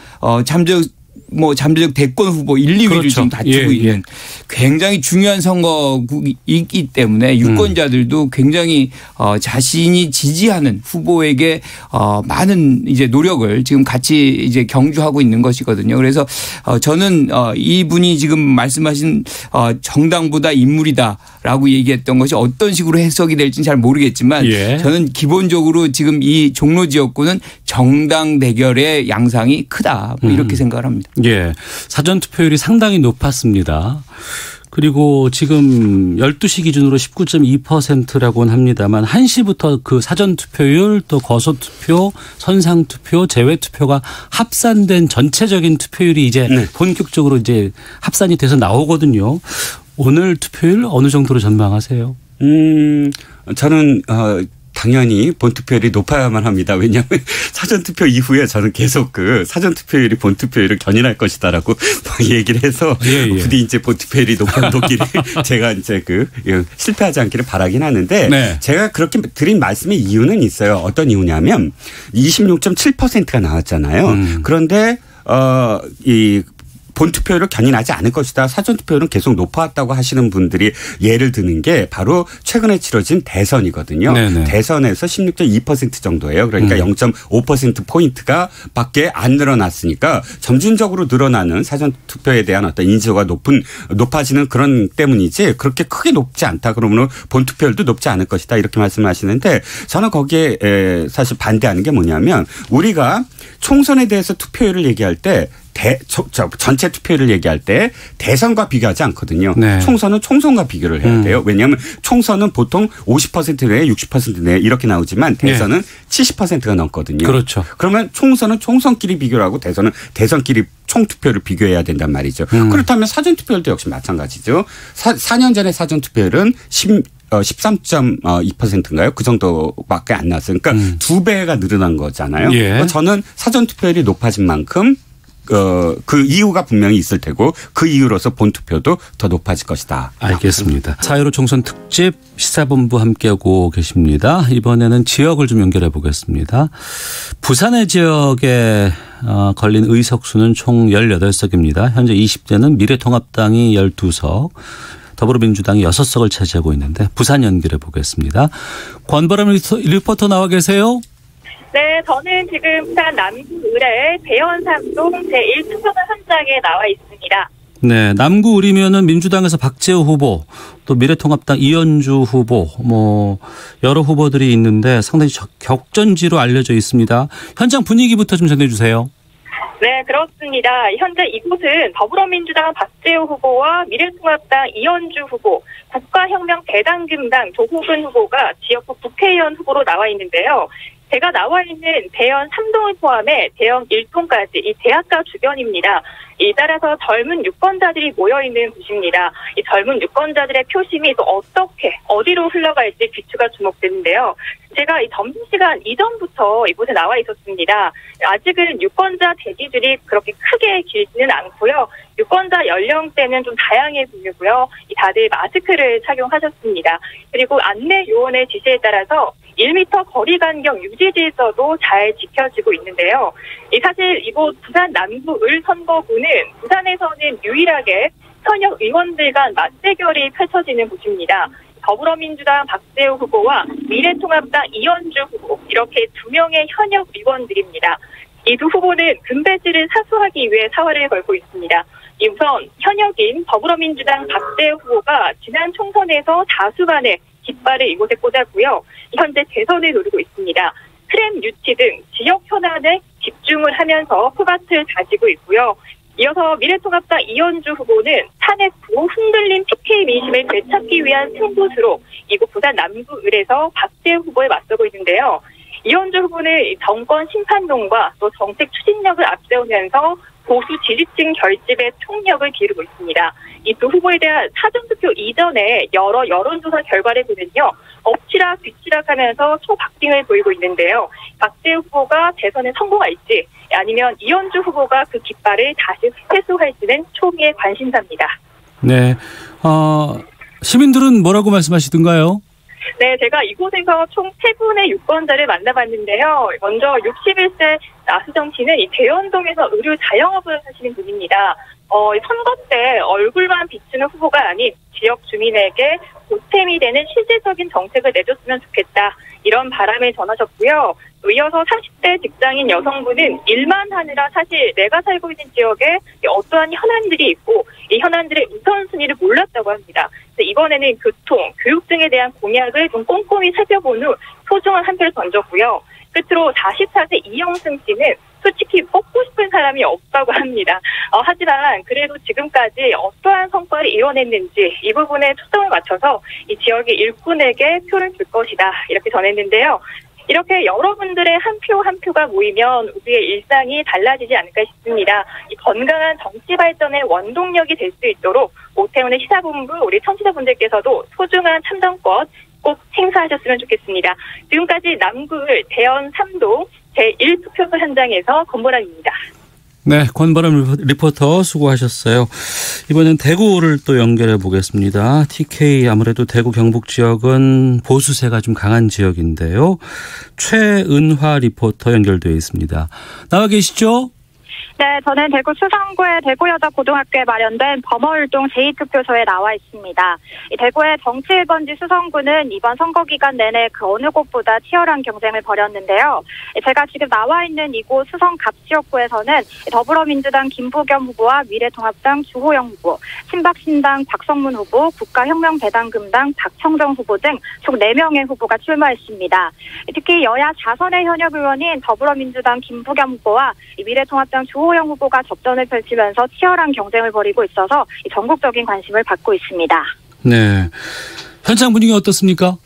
뭐 잠재적 대권 후보 1, 2위를 그렇죠. 지금 다투고 있는 굉장히 중요한 선거이기 때문에 유권자들도 굉장히 자신이 지지하는 후보에게 많은 이제 노력을 지금 같이 이제 경주하고 있는 것이거든요. 그래서 저는 이분이 지금 말씀하신 정당보다 인물이다라고 얘기했던 것이 어떤 식으로 해석이 될지는 잘 모르겠지만 예. 저는 기본적으로 지금 이 종로 지역구는 정당 대결의 양상이 크다 뭐 이렇게 생각을 합니다. 예. 사전 투표율이 상당히 높았습니다. 그리고 지금 12시 기준으로 19.2%라고는 합니다만 1시부터 그 사전 투표율 또 거소 투표, 선상 투표, 제외 투표가 합산된 전체적인 투표율이 이제 본격적으로 이제 합산이 돼서 나오거든요. 오늘 투표율 어느 정도로 전망하세요? 저는 당연히 본투표율이 높아야만 합니다. 왜냐하면 사전투표 이후에 저는 계속 그 사전투표율이 본투표율을 견인할 것이다라고 얘기를 해서 부디 이제 본투표율이 높기를 제가 이제 실패하지 않기를 바라긴 하는데 네. 제가 그렇게 드린 말씀의 이유는 있어요. 어떤 이유냐면 26.7%가 나왔잖아요. 그런데 이 본투표율을 견인하지 않을 것이다. 사전투표율은 계속 높아왔다고 하시는 분들이 예를 드는 게 바로 최근에 치러진 대선이거든요. 네네. 대선에서 16.2% 정도예요. 그러니까 0.5%포인트가 밖에 안 늘어났으니까 점진적으로 늘어나는 사전투표에 대한 어떤 인지도가 높아지는 그런 때문이지 그렇게 크게 높지 않다. 그러면 본투표율도 높지 않을 것이다. 이렇게 말씀하시는데 저는 거기에 사실 반대하는 게 뭐냐면 우리가 총선에 대해서 투표율을 얘기할 때 전체 투표율을 얘기할 때 대선과 비교하지 않거든요. 네. 총선은 총선과 비교를 해야 돼요. 왜냐하면 총선은 보통 50% 내에 60% 내에 이렇게 나오지만 대선은 70%가 넘거든요. 그렇죠. 그러면 총선은 총선끼리 비교를 하고 대선은 대선끼리 총투표를 비교해야 된단 말이죠. 그렇다면 사전투표율도 역시 마찬가지죠. 4년 전에 사전투표율은 13.2%인가요? 그 정도밖에 안 나왔어요. 그러니까 2배가 늘어난 거잖아요. 예. 저는 사전투표율이 높아진 만큼 그 이유가 분명히 있을 테고 그 이유로서 본투표도 더 높아질 것이다. 알겠습니다. 4.15 총선 특집 시사본부 함께하고 계십니다. 이번에는 지역을 좀 연결해 보겠습니다. 부산의 지역에 걸린 의석수는 총 18석입니다. 현재 20대는 미래통합당이 12석. 더불어민주당이 6석을 차지하고 있는데 부산 연결해 보겠습니다. 권보람 리포터 나와 계세요? 네, 저는 지금 부산 남구 의뢰 대연삼동 제1투표소 현장에 나와 있습니다. 네, 남구 의리면은 민주당에서 박재우 후보, 또 미래통합당 이현주 후보, 뭐 여러 후보들이 있는데 상당히 격전지로 알려져 있습니다. 현장 분위기부터 좀 전해 주세요. 네, 그렇습니다. 현재 이곳은 더불어민주당 박재우 후보와 미래통합당 이현주 후보, 국가혁명 대당금당 조호근 후보가 지역구 국회의원 후보로 나와 있는데요. 제가 나와 있는 대연 3동을 포함해 대연 1동까지 이 대학가 주변입니다. 따라서 젊은 유권자들이 모여있는 곳입니다. 이 젊은 유권자들의 표심이 또 어디로 흘러갈지 귀추가 주목되는데요. 제가 이 점심시간 이전부터 이곳에 나와 있었습니다. 아직은 유권자 대기줄이 그렇게 크게 길지는 않고요. 유권자 연령대는 좀 다양해 보이고요. 다들 마스크를 착용하셨습니다. 그리고 안내 요원의 지시에 따라서 1m 거리 간격 유지 질서도 잘 지켜지고 있는데요. 사실 이곳 부산 남구 을 선거구는 부산에서는 유일하게 현역 의원들 간 맞대결이 펼쳐지는 곳입니다. 더불어민주당 박재우 후보와 미래통합당 이현주 후보 이렇게 2명의 현역 의원들입니다. 이 두 후보는 금배지를 사수하기 위해 사활을 걸고 있습니다. 우선 현역인 더불어민주당 박재우 후보가 지난 총선에서 다수간의 깃발을 이곳에 꽂았고요. 현재 대선을 노리고 있습니다. 트램 유치 등 지역 현안에 집중을 하면서 포밭을 다지고 있고요. 이어서 미래통합당 이현주 후보는 탄핵 후 흔들린 PK 민심을 되찾기 위한 승부수로 이곳 부산 남구을에서 박재우 후보에 맞서고 있는데요. 이현주 후보는 정권 심판론과 또 정책 추진력을 앞세우면서 보수 지지층 결집에 총력을 기울이고 있습니다. 이 두 후보에 대한 사전투표 이전에 여러 여론조사 결과를 보면요. 엎치락 뒤치락 하면서 초박빙을 보이고 있는데요. 박재우 후보가 대선에 성공할지 아니면 이현주 후보가 그 깃발을 다시 회수할지는 초기의 관심사입니다. 네. 시민들은 뭐라고 말씀하시던가요? 네, 제가 이곳에서 총 3분의 유권자를 만나봤는데요. 먼저 61세 나수정 씨는 이 대연동에서 의류 자영업을 하시는 분입니다. 선거 때 얼굴만 비추는 후보가 아닌 지역 주민에게 보탬이 되는 실질적인 정책을 내줬으면 좋겠다. 이런 바람을 전하셨고요. 이어서 30대 직장인 여성분은 일만 하느라 사실 내가 살고 있는 지역에 어떠한 현안들이 있고 이 현안들의 우선순위를 몰랐다고 합니다. 그래서 이번에는 교통, 교육 등에 대한 공약을 좀 꼼꼼히 살펴본 후 소중한 한 표를 던졌고요. 끝으로 44세 이영승 씨는 솔직히 뽑고 싶은 사람이 없다고 합니다. 하지만 그래도 지금까지 어떠한 성과를 이뤄냈는지 이 부분에 초점을 맞춰서 이 지역의 일꾼에게 표를 줄 것이다. 이렇게 전했는데요. 이렇게 여러분들의 한 표 한 표가 모이면 우리의 일상이 달라지지 않을까 싶습니다. 이 건강한 정치 발전의 원동력이 될 수 있도록 오태훈의 시사본부 우리 청취자분들께서도 소중한 참정권 꼭 행사하셨으면 좋겠습니다. 지금까지 남구을 대연 3동 제1투표소 현장에서 권보람입니다. 네, 권보람 리포터 수고하셨어요. 이번엔 대구를 또 연결해 보겠습니다. TK 아무래도 대구 경북 지역은 보수세가 좀 강한 지역인데요. 최은화 리포터 연결되어 있습니다. 나와 계시죠? 네, 저는 대구 수성구의 대구여자고등학교에 마련된 범어율동 제2투표소에 나와 있습니다. 이 대구의 정치 1번지 수성구는 이번 선거 기간 내내 그 어느 곳보다 치열한 경쟁을 벌였는데요. 제가 지금 나와 있는 이곳 수성 갑지역구에서는 더불어민주당 김부겸 후보와 미래통합당 주호영 후보, 친박신당 박성문 후보, 국가혁명대당금당 박청정 후보 등 총 4명의 후보가 출마했습니다. 특히 여야 4선의 현역 의원인 더불어민주당 김부겸 후보와 미래통합당 주호영 후보가 접전을 펼치면서 치열한 경쟁을 벌이고 있어서 전국적인 관심을 받고 있습니다. 네, 현장 분위기 어떻습니까?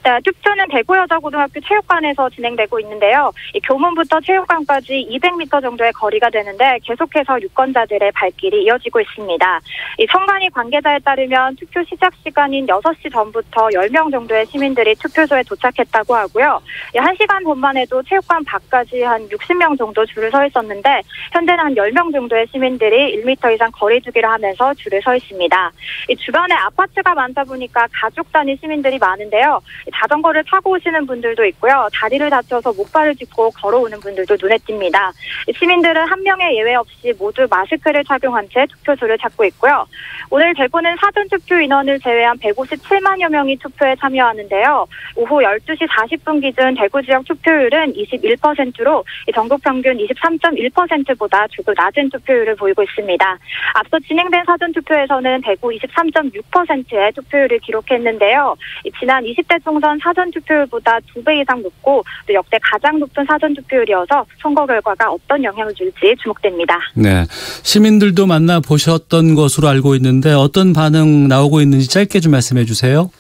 네, 투표는 대구여자고등학교 체육관에서 진행되고 있는데요. 이 교문부터 체육관까지 200m 정도의 거리가 되는데 계속해서 유권자들의 발길이 이어지고 있습니다. 이 선관위 관계자에 따르면 투표 시작 시간인 6시 전부터 10명 정도의 시민들이 투표소에 도착했다고 하고요. 1시간 전만 해도 체육관 밖까지 한 60명 정도 줄을 서 있었는데 현재는 한 10명 정도의 시민들이 1m 이상 거리 두기를 하면서 줄을 서 있습니다. 이 주변에 아파트가 많다 보니까 가족 단위 시민들이 많은데요. 자전거를 타고 오시는 분들도 있고요. 다리를 다쳐서 목발을 짚고 걸어오는 분들도 눈에 띕니다. 시민들은 한 명의 예외 없이 모두 마스크를 착용한 채 투표소를 찾고 있고요. 오늘 대구는 사전투표 인원을 제외한 157만여 명이 투표에 참여하는데요. 오후 12시 40분 기준 대구 지역 투표율은 21%로 전국 평균 23.1%보다 조금 낮은 투표율을 보이고 있습니다. 앞서 진행된 사전투표에서는 대구 23.6%의 투표율을 기록했는데요. 지난 20대 총선 사전투표율보다 2배 이상 높고 또 역대 가장 높은 사전투표율이어서 선거 결과가 어떤 영향을 줄지 주목됩니다. 네, 시민들도 만나보셨던 것으로 알고 있는데 어떤 반응 나오고 있는지 짧게 좀 말씀해 주세요.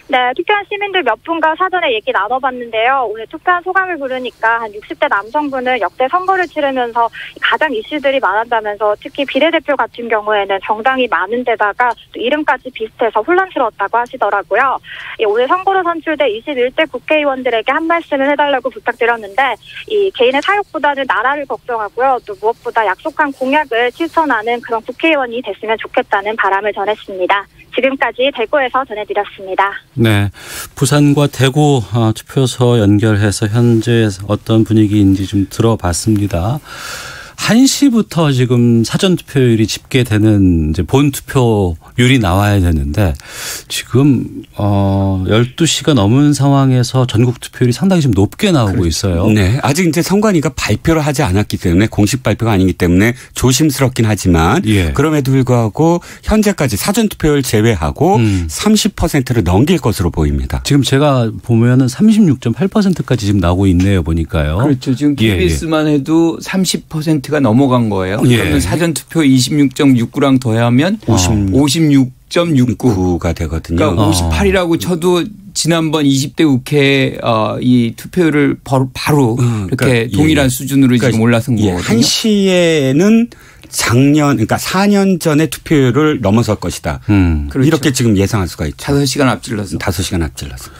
네, 투표한 시민들 몇 분과 사전에 얘기 나눠봤는데요. 오늘 투표한 소감을 물으니까 한 60대 남성분은 역대 선거를 치르면서 가장 이슈들이 많았다면서 특히 비례대표 같은 경우에는 정당이 많은 데다가 또 이름까지 비슷해서 혼란스러웠다고 하시더라고요. 오늘 선거로 선출된 21대 국회의원들에게 한 말씀을 해달라고 부탁드렸는데 이 개인의 사욕보다는 나라를 걱정하고요. 또 무엇보다 약속한 공약을 실천하는 그런 국회의원이 됐으면 좋겠다는 바람을 전했습니다. 지금까지 대구에서 전해드렸습니다. 네, 부산과 대구 투표소 연결해서 현재 어떤 분위기인지 좀 들어봤습니다. 1시부터 지금 사전투표율이 집계되는 이제 본투표율이 나와야 되는데 지금 12시가 넘은 상황에서 전국 투표율이 상당히 좀 높게 나오고 있어요. 네, 아직 이제 선관위가 발표를 하지 않았기 때문에 공식 발표가 아니기 때문에 조심스럽긴 하지만 예. 그럼에도 불구하고 현재까지 사전투표율 제외하고 30%를 넘길 것으로 보입니다. 지금 제가 보면은 36.8%까지 지금 나오고 있네요, 보니까요. 그렇죠. 지금 KBS만 해도 30%가 넘어간 거예요. 예. 그러면 사전투표 26.69랑 더하면 56.69가 되거든요. 그러니까 58이라고 쳐도 지난번 20대 국회 이 투표율을 바로 이렇게 그러니까 동일한 수준으로 그러니까 지금 올라선 거거든요. 1시에는 작년 그러니까 4년 전에 투표율을 넘어설 것이다. 그렇죠. 이렇게 지금 예상할 수가 있죠. 5시간 앞질러서. 5시간 앞질러서.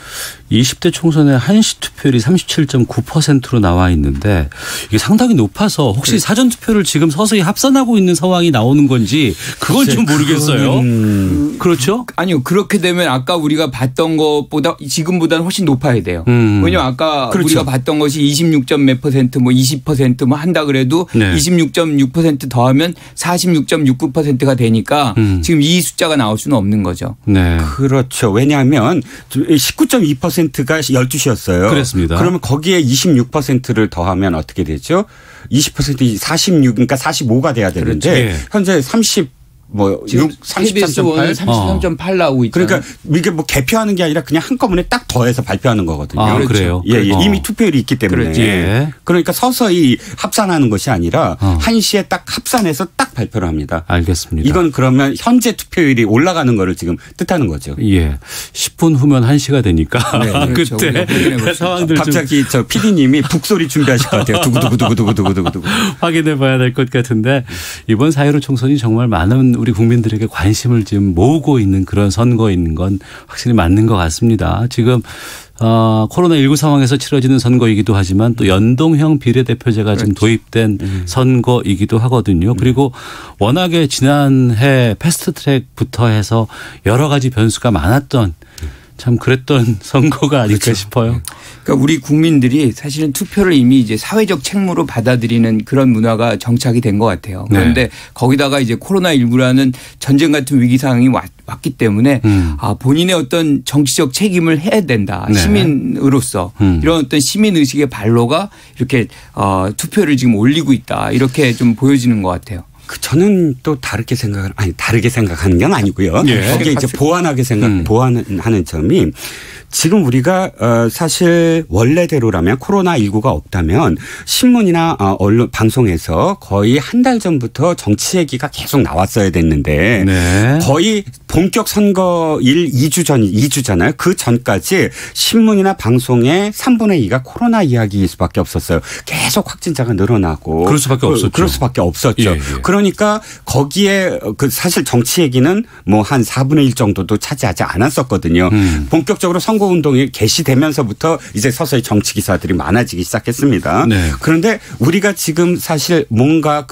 20대 총선의 한시 투표율이 37.9%로 나와 있는데 이게 상당히 높아서 혹시 사전 투표를 지금 서서히 합산하고 있는 상황이 나오는 건지 그건 좀 모르겠어요. 그렇죠? 아니요. 그렇게 되면 아까 우리가 봤던 것보다 지금보다는 훨씬 높아야 돼요. 왜냐하면 아까 그렇죠. 우리가 봤던 것이 26몇 % 뭐 20% 뭐 한다 그래도 네. 26.6% 더하면 46.69%가 되니까 지금 이 숫자가 나올 수는 없는 거죠. 네. 그렇죠. 왜냐하면 19.2%가 12시였어요. 그렇습니다. 그러면 거기에 26%를 더하면 어떻게 되죠? 20% 46 그러니까 45가 돼야 되는데 그렇죠. 예. 현재 30 뭐 지금 33.8 33.8 나오고 있잖아요. 그러니까 이게 뭐 개표하는 게 아니라 그냥 한꺼번에 딱 더해서 발표하는 거거든요. 아, 그렇죠. 그래요? 예, 예. 이미 투표율이 있기 때문에. 그렇죠. 예. 그러니까 서서히 합산하는 것이 아니라 1시에 딱 합산해서 딱 발표를 합니다. 알겠습니다. 이건 그러면 현재 투표율이 올라가는 거를 지금 뜻하는 거죠. 예. 10분 후면 1시가 되니까 네, 그렇죠. 그때 그 상황들 좀 갑자기 저 PD님이 북소리 준비하실 것 같아요. 두구두구두구두구두구두구. 확인해 봐야 될 것 같은데 이번 4.15 총선이 정말 많은 우리 국민들에게 관심을 지금 모으고 있는 그런 선거인 건 확실히 맞는 것 같습니다. 지금 코로나19 상황에서 치러지는 선거이기도 하지만 또 연동형 비례대표제가 지금 도입된 선거이기도 하거든요. 그리고 워낙에 지난해 패스트트랙부터 해서 여러 가지 변수가 많았던 참 그랬던 선거가 아닐까 그렇죠. 싶어요. 그러니까 우리 국민들이 사실은 투표를 이미 이제 사회적 책무로 받아들이는 그런 문화가 정착이 된 것 같아요. 그런데 거기다가 이제 코로나19라는 전쟁 같은 위기 상황이 왔기 때문에 본인의 어떤 정치적 책임을 해야 된다. 네. 시민으로서 이런 어떤 시민 의식의 발로가 이렇게 투표를 지금 올리고 있다. 이렇게 좀 보여지는 것 같아요. 저는 또 다르게 생각하는 건 아니고요. 예. 거기에 이제 보완하는 점이 지금 우리가 사실 원래대로라면 코로나19가 없다면 신문이나 언론 방송에서 거의 한 달 전부터 정치 얘기가 계속 나왔어야 됐는데 네. 거의 본격 선거일 2주잖아요. 그 전까지 신문이나 방송의 3분의 2가 코로나 이야기일 수밖에 없었어요. 계속 확진자가 늘어나고. 그럴 수밖에 없었죠. 그럴 수밖에 없었죠. 예, 예. 그러니까 거기에 사실 정치 얘기는 뭐 한 4분의 1 정도도 차지하지 않았었거든요. 본격적으로 선거운동이 개시되면서부터 이제 서서히 정치 기사들이 많아지기 시작했습니다. 네. 그런데 우리가 지금 사실 뭔가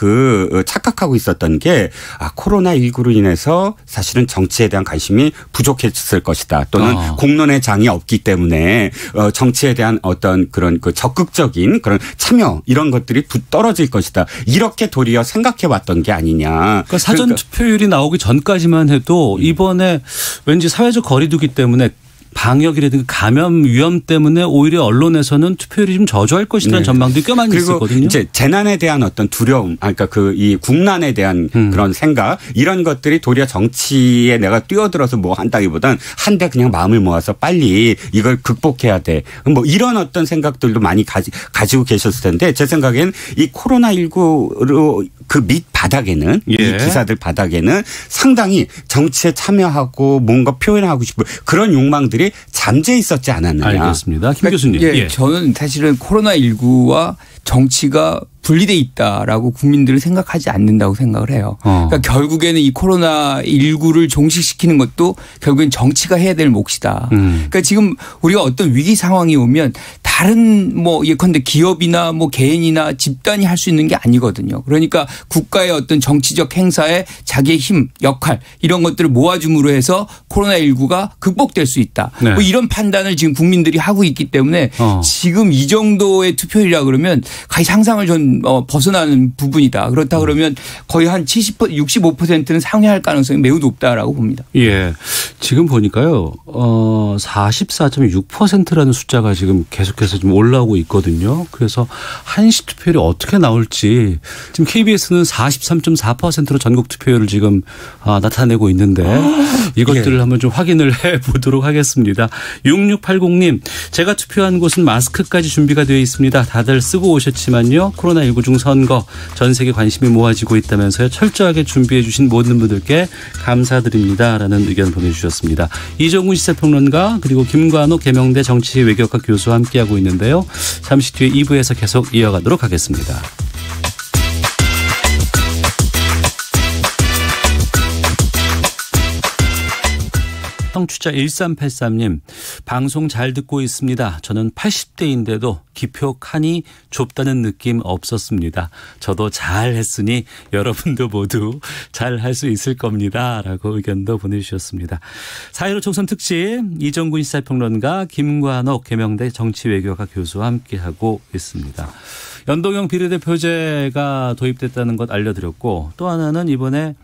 착각하고 있었던 게 코로나19로 인해서 사실은 정치에 대한 관심이 부족했을 것이다. 또는 공론의 장이 없기 때문에 정치에 대한 어떤 그런 적극적인 그런 참여 이런 것들이 떨어질 것이다. 이렇게 도리어 생각해 왔던 게 아니냐. 그러니까 사전 투표율이 나오기 전까지만 해도 이번에 왠지 사회적 거리두기 때문에 방역이라든가 감염 위험 때문에 오히려 언론에서는 투표율이 좀 저조할 것이라는 전망들이 꽤 많이 있었거든요. 그리고 이제 재난에 대한 어떤 두려움, 그러니까 이 국난에 대한 그런 생각 이런 것들이 도리어 정치에 내가 뛰어들어서 뭐 한다기보단 한데 그냥 마음을 모아서 빨리 이걸 극복해야 돼. 뭐 이런 어떤 생각들도 많이 가지고 계셨을 텐데 제 생각엔 이 코로나19로 그 밑 바닥에는 이 기사들 바닥에는 상당히 정치에 참여하고 뭔가 표현하고 싶은 그런 욕망들이 잠재 있었지 않았느냐. 알겠습니다. 김 교수님. 예, 저는 사실은 코로나19와 정치가 분리돼 있다라고 국민들은 생각하지 않는다고 생각을 해요. 그러니까 결국에는 이 코로나19를 종식시키는 것도 결국엔 정치가 해야 될 몫이다. 그러니까 지금 우리가 어떤 위기 상황이 오면 다른 뭐 예컨대 기업이나 뭐 개인이나 집단이 할 수 있는 게 아니거든요. 그러니까 국가의 어떤 정치적 행사에 자기의 힘, 역할 이런 것들을 모아줌으로 해서 코로나19가 극복될 수 있다. 네. 뭐 이런 판단을 지금 국민들이 하고 있기 때문에 지금 이 정도의 투표율이라 그러면 거의 상상을 전 벗어나는 부분이다. 그렇다 그러면 거의 한 65%는 상회할 가능성이 매우 높다라고 봅니다. 예. 지금 보니까요. 44.6%라는 숫자가 지금 계속해서 좀 올라오고 있거든요. 그래서 한시 투표율이 어떻게 나올지 지금 KBS는 43.4%로 전국 투표율을 지금 나타내고 있는데 이것들을 한번 좀 확인을 해 보도록 하겠습니다. 6680님, 제가 투표한 곳은 마스크까지 준비가 되어 있습니다. 다들 쓰고 오셨지만요. 코로나19 중 선거 전 세계 관심이 모아지고 있다면서요. 철저하게 준비해 주신 모든 분들께 감사드립니다라는 의견 보내주셨습니다. 이정훈 시사평론가 그리고 김관호 계명대 정치외교학과 교수와 함께하고 있는데요. 잠시 뒤에 2부에서 계속 이어가도록 하겠습니다. 청취자 1383님, 방송 잘 듣고 있습니다. 저는 80대인데도 기표 칸이 좁다는 느낌 없었습니다. 저도 잘 했으니 여러분도 모두 잘 할 수 있을 겁니다. 라고 의견도 보내주셨습니다. 4.15 총선 특집 이정군 시사평론가 김관옥 계명대 정치외교과 교수와 함께하고 있습니다. 연동형 비례대표제가 도입됐다는 것 알려드렸고 또 하나는 이번에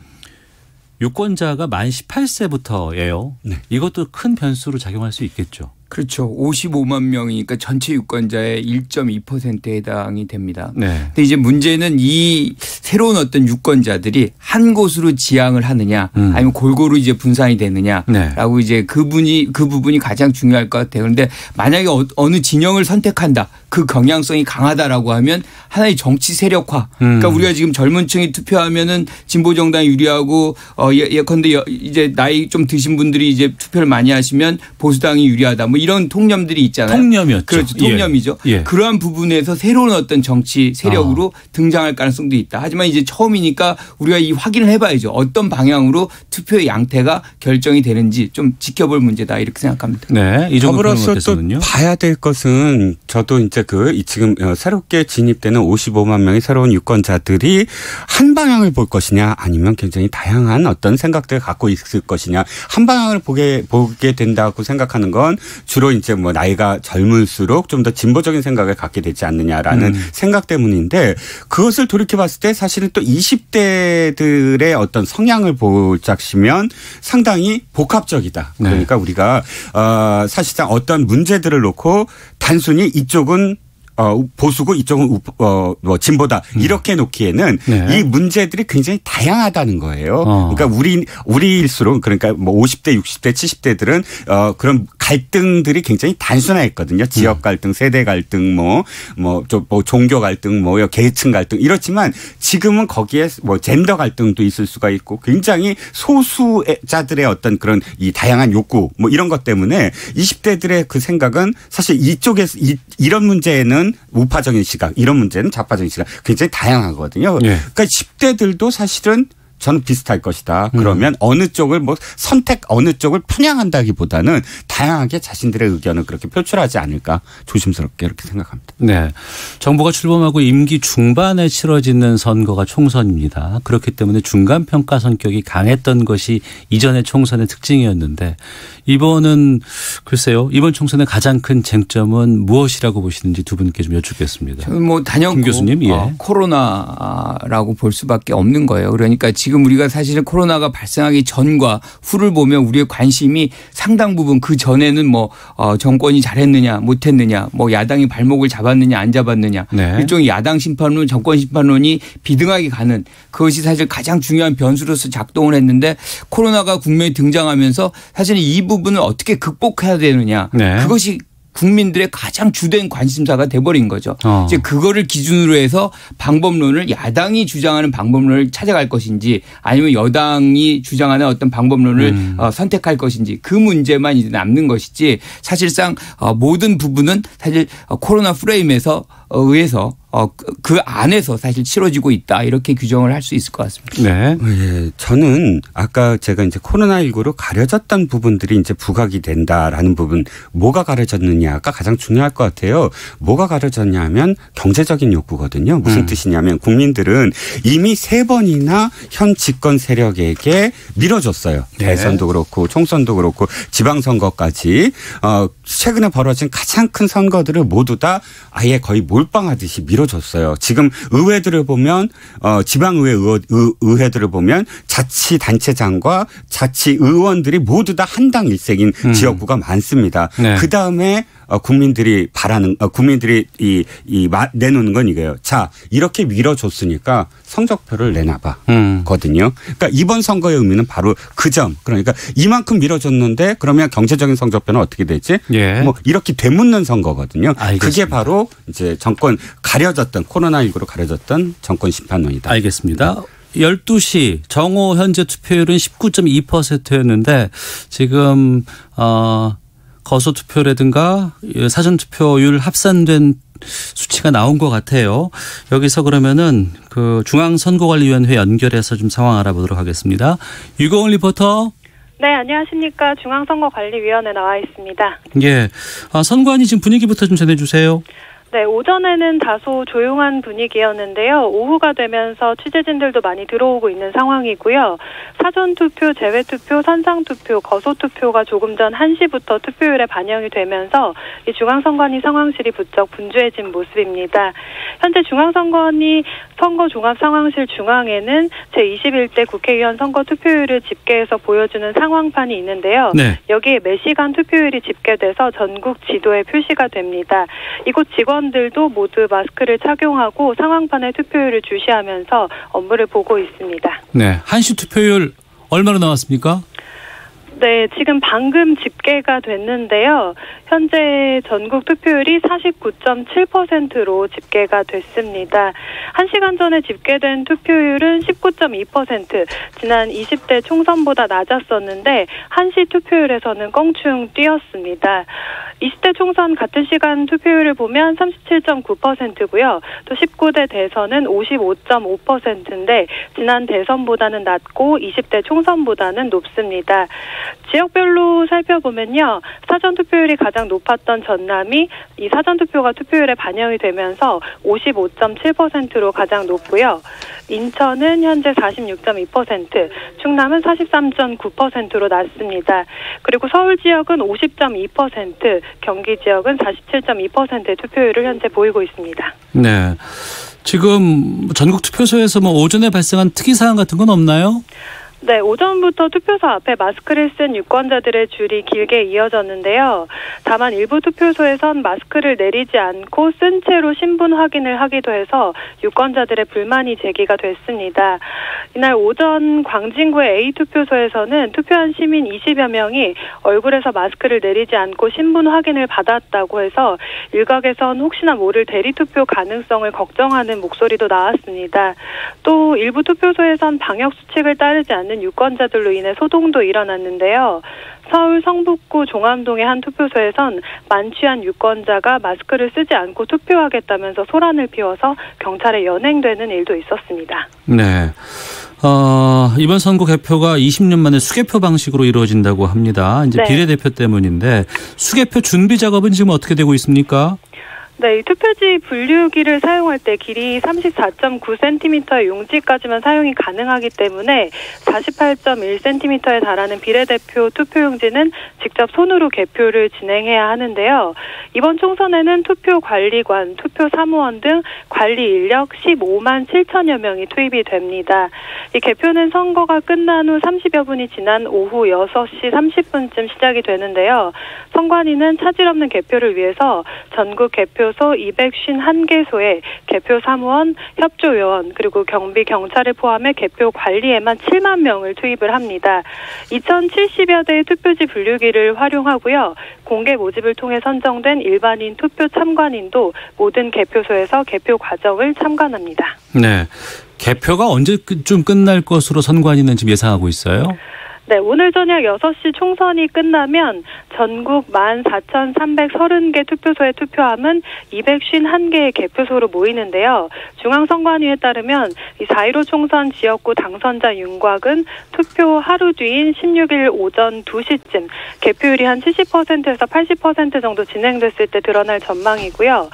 유권자가 만 18세부터예요. 네. 이것도 큰 변수로 작용할 수 있겠죠. 그렇죠. 55만 명이니까 전체 유권자의 1.2%에 해당이 됩니다. 네. 근데 이제 문제는 이 새로운 어떤 유권자들이 한 곳으로 지향을 하느냐 아니면 골고루 이제 분산이 되느냐라고 네. 이제 그 부분이 가장 중요할 것 같아요. 그런데 만약에 어느 진영을 선택한다. 그 경향성이 강하다라고 하면 하나의 정치 세력화. 그러니까 우리가 지금 젊은 층이 투표하면은 진보 정당이 유리하고 예컨대 이제 나이 좀 드신 분들이 이제 투표를 많이 하시면 보수당이 유리하다. 뭐 이런 통념들이 있잖아요. 통념이었죠. 그렇죠. 통념이죠. 예. 그러한 부분에서 새로운 어떤 정치 세력으로 등장할 가능성도 있다. 하지만 이제 처음이니까 우리가 이 확인을 해봐야죠. 어떤 방향으로 투표의 양태가 결정이 되는지 좀 지켜볼 문제다 이렇게 생각합니다. 네. 더불어서 또 봐야 될 것은 저도 이제 지금 새롭게 진입되는 55만 명의 새로운 유권자들이 한 방향을 볼 것이냐 아니면 굉장히 다양한 어떤 생각들을 갖고 있을 것이냐. 한 방향을 보게 된다고 생각하는 건 주로 이제 뭐 나이가 젊을수록 좀 더 진보적인 생각을 갖게 되지 않느냐라는 생각 때문인데 그것을 돌이켜봤을 때 사실은 또 20대들의 어떤 성향을 보자시면 상당히 복합적이다. 그러니까 네. 우리가 사실상 어떤 문제들을 놓고 단순히 이쪽은 보수고 이쪽은 진보다 이렇게 놓기에는 네. 이 문제들이 굉장히 다양하다는 거예요. 그러니까 우리일수록 그러니까 뭐 50대, 60대, 70대들은 그런 갈등들이 굉장히 단순화했거든요. 지역 갈등, 세대 갈등, 뭐 종교 갈등, 계층 갈등 이렇지만 지금은 거기에 뭐 젠더 갈등도 있을 수가 있고 굉장히 소수자들의 어떤 그런 이 다양한 욕구 뭐 이런 것 때문에 20대들의 그 생각은 사실 이쪽에서 이런 문제에는 우파적인 시각, 이런 문제는 좌파적인 시각 굉장히 다양하거든요. 예. 그러니까 10대들도 사실은 저는 비슷할 것이다. 그러면 어느 쪽을 어느 쪽을 편향한다기보다는 다양하게 자신들의 의견을 그렇게 표출하지 않을까 조심스럽게 이렇게 생각합니다. 네. 정부가 출범하고 임기 중반에 치러지는 선거가 총선입니다. 그렇기 때문에 중간평가 성격이 강했던 것이 이전의 총선의 특징이었는데 이번은 글쎄요. 이번 총선의 가장 큰 쟁점은 무엇이라고 보시는지 두 분께 좀 여쭙겠습니다. 저는 뭐 단연코 교수님, 예. 코로나라고 볼 수밖에 없는 거예요. 그러니까 지금 우리가 사실은 코로나가 발생하기 전과 후를 보면 우리의 관심이 상당 부분 그 전에는 뭐 정권이 잘했느냐 못했느냐 뭐 야당이 발목을 잡았느냐 안 잡았느냐 네. 일종의 야당 심판론 정권 심판론이 비등하게 가는 그것이 사실 가장 중요한 변수로서 작동을 했는데 코로나가 국면에 등장하면서 사실은 이 부분을 어떻게 극복해야 되느냐 네. 그것이 국민들의 가장 주된 관심사가 돼버린 거죠. 이제 그거를 기준으로 해서 방법론을 야당이 주장하는 방법론을 찾아갈 것인지 아니면 여당이 주장하는 어떤 방법론을 선택할 것인지 그 문제만 이제 남는 것이지 사실상 모든 부분은 사실 코로나 프레임에서 의해서 그 안에서 사실 치러지고 있다 이렇게 규정을 할 수 있을 것 같습니다. 네. 네. 저는 아까 제가 이제 코로나19로 가려졌던 부분들이 이제 부각이 된다라는 부분 뭐가 가려졌느냐가 가장 중요할 것 같아요. 뭐가 가려졌냐 하면 경제적인 욕구거든요. 무슨 뜻이냐면 국민들은 이미 3번이나 현 집권 세력에게 밀어줬어요. 네. 대선도 그렇고 총선도 그렇고 지방선거까지 최근에 벌어진 가장 큰 선거들을 모두 다 아예 거의 몰빵하듯이 밀어줬어요. 지금 의회들을 보면 지방의회 의회들을 보면 자치단체장과 자치의원들이 모두 다 한당 일색인 지역구가 많습니다. 네. 그다음에 국민들이 내놓는 건 이거예요. 자, 이렇게 밀어줬으니까 성적표를 내놔봐. 거든요. 그러니까 이번 선거의 의미는 바로 그 점. 그러니까 이만큼 밀어줬는데 그러면 경제적인 성적표는 어떻게 되지? 예. 뭐 이렇게 되묻는 선거거든요. 알겠습니다. 그게 바로 이제 정권 가려졌던 코로나19로 가려졌던 정권 심판론이다. 알겠습니다. 12시 정오 현재 투표율은 19.2%였는데 지금 거소 투표라든가 사전 투표율 합산된 수치가 나온 것 같아요. 여기서 그러면은 그 중앙선거관리위원회 연결해서 좀 상황 알아보도록 하겠습니다. 유고원 리포터. 네, 안녕하십니까. 중앙선거관리위원회 나와 있습니다. 예, 선관위 지금 분위기부터 좀 전해주세요. 네, 오전에는 다소 조용한 분위기였는데요. 오후가 되면서 취재진들도 많이 들어오고 있는 상황이고요. 사전투표, 제외투표, 선상투표, 거소투표가 조금 전 1시부터 투표율에 반영이 되면서 이 중앙선관위 상황실이 부쩍 분주해진 모습입니다. 현재 중앙선관위 선거종합상황실 중앙에는 제21대 국회의원 선거 투표율을 집계해서 보여주는 상황판이 있는데요. 네. 여기에 매 시간 투표율이 집계돼서 전국 지도에 표시가 됩니다. 이곳 직원들도 모두 마스크를 착용하고 상황판의 투표율을 주시하면서 업무를 보고 있습니다. 네, 1시 투표율 얼마나 나왔습니까? 네, 지금 방금 집계가 됐는데요. 현재 전국 투표율이 49.7%로 집계가 됐습니다. 1시간 전에 집계된 투표율은 19.2%, 지난 20대 총선보다 낮았었는데 1시 투표율에서는 껑충 뛰었습니다. 20대 총선 같은 시간 투표율을 보면 37.9%고요. 또 19대 대선은 55.5%인데 지난 대선보다는 낮고 20대 총선보다는 높습니다. 지역별로 살펴보면요. 사전투표율이 가장 높았던 전남이 이 사전투표가 투표율에 반영이 되면서 55.7%로 가장 높고요. 인천은 현재 46.2%, 충남은 43.9%로 낮습니다. 그리고 서울 지역은 50.2%, 경기 지역은 47.2%의 투표율을 현재 보이고 있습니다. 네. 지금 전국 투표소에서 오전에 발생한 특이사항 같은 건 없나요? 네, 오전부터 투표소 앞에 마스크를 쓴 유권자들의 줄이 길게 이어졌는데요. 다만 일부 투표소에선 마스크를 내리지 않고 쓴 채로 신분 확인을 하기도 해서 유권자들의 불만이 제기가 됐습니다. 이날 오전 광진구의 A투표소에서는 투표한 시민 20여 명이 얼굴에서 마스크를 내리지 않고 신분 확인을 받았다고 해서 일각에선 혹시나 모를 대리투표 가능성을 걱정하는 목소리도 나왔습니다. 또 일부 투표소에선 방역수칙을 따르지 않는 유권자들로 인해 소동도 일어났는데요. 서울 성북구 종암동의 한 투표소에선 만취한 유권자가 마스크를 쓰지 않고 투표하겠다면서 소란을 피워서 경찰에 연행되는 일도 있었습니다. 네. 이번 선거 개표가 20년 만에 수개표 방식으로 이루어진다고 합니다. 이제 네. 비례대표 때문인데 수개표 준비 작업은 지금 어떻게 되고 있습니까? 네, 이 투표지 분류기를 사용할 때 길이 34.9cm의 용지까지만 사용이 가능하기 때문에 48.1cm에 달하는 비례대표 투표용지는 직접 손으로 개표를 진행해야 하는데요. 이번 총선에는 투표관리관, 투표사무원 등 관리 인력 15만 7천여 명이 투입이 됩니다. 이 개표는 선거가 끝난 후 30여 분이 지난 오후 6시 30분쯤 시작이 되는데요. 선관위는 차질 없는 개표를 위해서 전국 개표소 251개소에 개표 사무원, 협조요원, 그리고 경비, 경찰을 포함해 개표 관리에만 7만 명을 투입을 합니다. 2070여 대의 투표지 분류기를 활용하고요. 공개 모집을 통해 선정된 일반인 투표 참관인도 모든 개표소에서 개표 과정을 참관합니다. 네, 개표가 언제쯤 끝날 것으로 선관위는 지금 예상하고 있어요? 네, 오늘 저녁 6시 총선이 끝나면 전국 14,330개 투표소의 투표함은 251개의 개표소로 모이는데요. 중앙선관위에 따르면 이 4.15 총선 지역구 당선자 윤곽은 투표 하루 뒤인 16일 오전 2시쯤 개표율이 한 70%에서 80% 정도 진행됐을 때 드러날 전망이고요.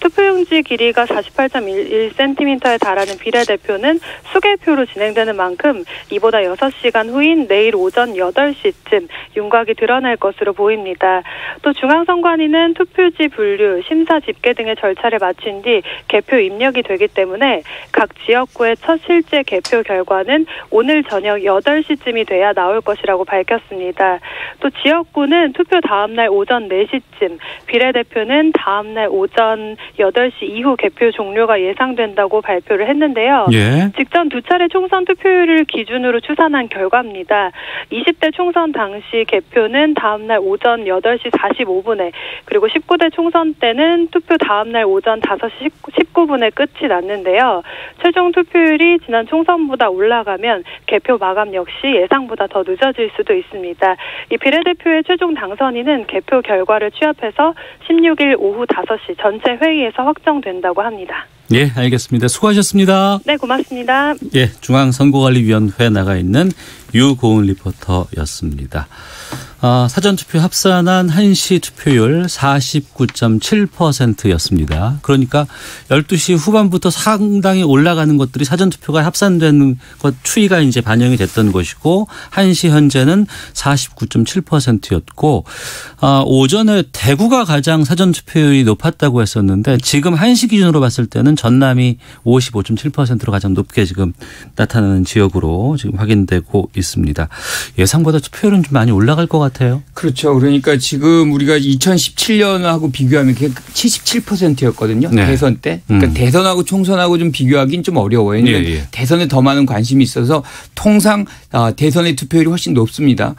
투표용지 길이가 48.11cm에 달하는 비례대표는 수개표로 진행되는 만큼 이보다 6시간 후인 내일 오전 8시쯤 윤곽이 드러날 것으로 보입니다. 또 중앙선관위는 투표지 분류, 심사 집계 등의 절차를 마친 뒤 개표 입력이 되기 때문에 각 지역구의 첫 실제 개표 결과는 오늘 저녁 8시쯤이 돼야 나올 것이라고 밝혔습니다. 또 지역구는 투표 다음날 오전 4시쯤, 비례대표는 다음날 오전 8시 이후 개표 종료가 예상된다고 발표를 했는데요. 예. 직전 두 차례 총선 투표율을 기준으로 추산한 결과입니다. 20대 총선 당시 개표는 다음날 오전 8시 45분에 그리고 19대 총선 때는 투표 다음날 오전 5시 19분에 끝이 났는데요. 최종 투표율이 지난 총선보다 올라가면 개표 마감 역시 예상보다 더 늦어질 수도 있습니다. 이 비례대표의 최종 당선인은 개표 결과를 취합해서 16일 오후 5시 전체 회의에서 확정된다고 합니다. 예, 알겠습니다. 수고하셨습니다. 네, 고맙습니다. 예, 중앙선거관리위원회에 나가 있는 유고은 리포터였습니다. 사전투표 합산한 한시 투표율 49.7%였습니다. 그러니까 12시 후반부터 상당히 올라가는 것들이 사전투표가 합산되는 것 추이가 이제 반영이 됐던 것이고, 한시 현재는 49.7%였고, 오전에 대구가 가장 사전투표율이 높았다고 했었는데, 지금 한시 기준으로 봤을 때는 전남이 55.7%로 가장 높게 지금 나타나는 지역으로 지금 확인되고 있습니다. 예상보다 투표율은 좀 많이 올라갈 것 같아요. 그렇죠. 그러니까 지금 우리가 2017년하고 비교하면 그게 77%였거든요. 네. 대선 때. 그러니까 대선하고 총선하고 좀 비교하기는 좀 어려워요. 그러니까 예. 대선에 더 많은 관심이 있어서 통상 대선의 투표율이 훨씬 높습니다.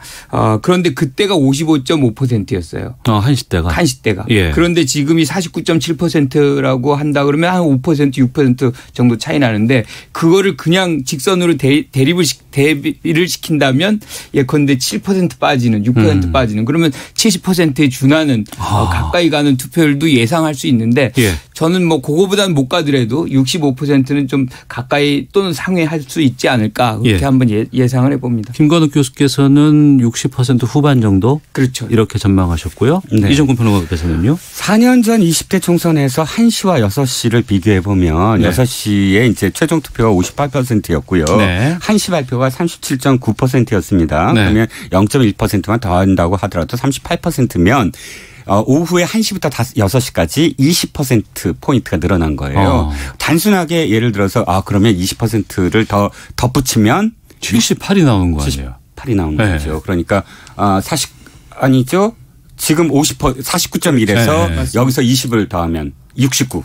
그런데 그때가 55.5%였어요. 한시 때가. 한시 때가. 예. 그런데 지금이 49.7%라고 한다 그러면 한 5% 6% 정도 차이 나는데, 그거를 그냥 직선으로 대비를 시킨다면 예컨대 7% 빠지는 6% 빠지는, 그러면 70%에 준하는 가까이 가는 투표율도 예상할 수 있는데, 예. 저는 뭐 그거보다는 못 가더라도 65%는 좀 가까이 또는 상회할 수 있지 않을까, 그렇게 한번 예상을 해봅니다. 김건욱 교수께서는 60% 후반 정도, 그렇죠, 이렇게 전망하셨고요. 네. 이종근 평론가께서는요. 4년 전 20대 총선에서 1시와 6시를 비교해 보면, 네. 6시에 이제 최종 투표가 58%였고요. 네. 1시 발표가 37.9%였습니다. 네. 그러면 0.1%만 더한다고 하더라도 38%면 오후에 1시부터 6시까지 20%포인트가 늘어난 거예요. 단순하게 예를 들어서 그러면 20%를 더 덧붙이면 78이 나오는 거 아니에요? 78이 나오는 거죠. 그러니까 아니죠. 지금 49.1에서 네. 여기서 20을 더하면 69.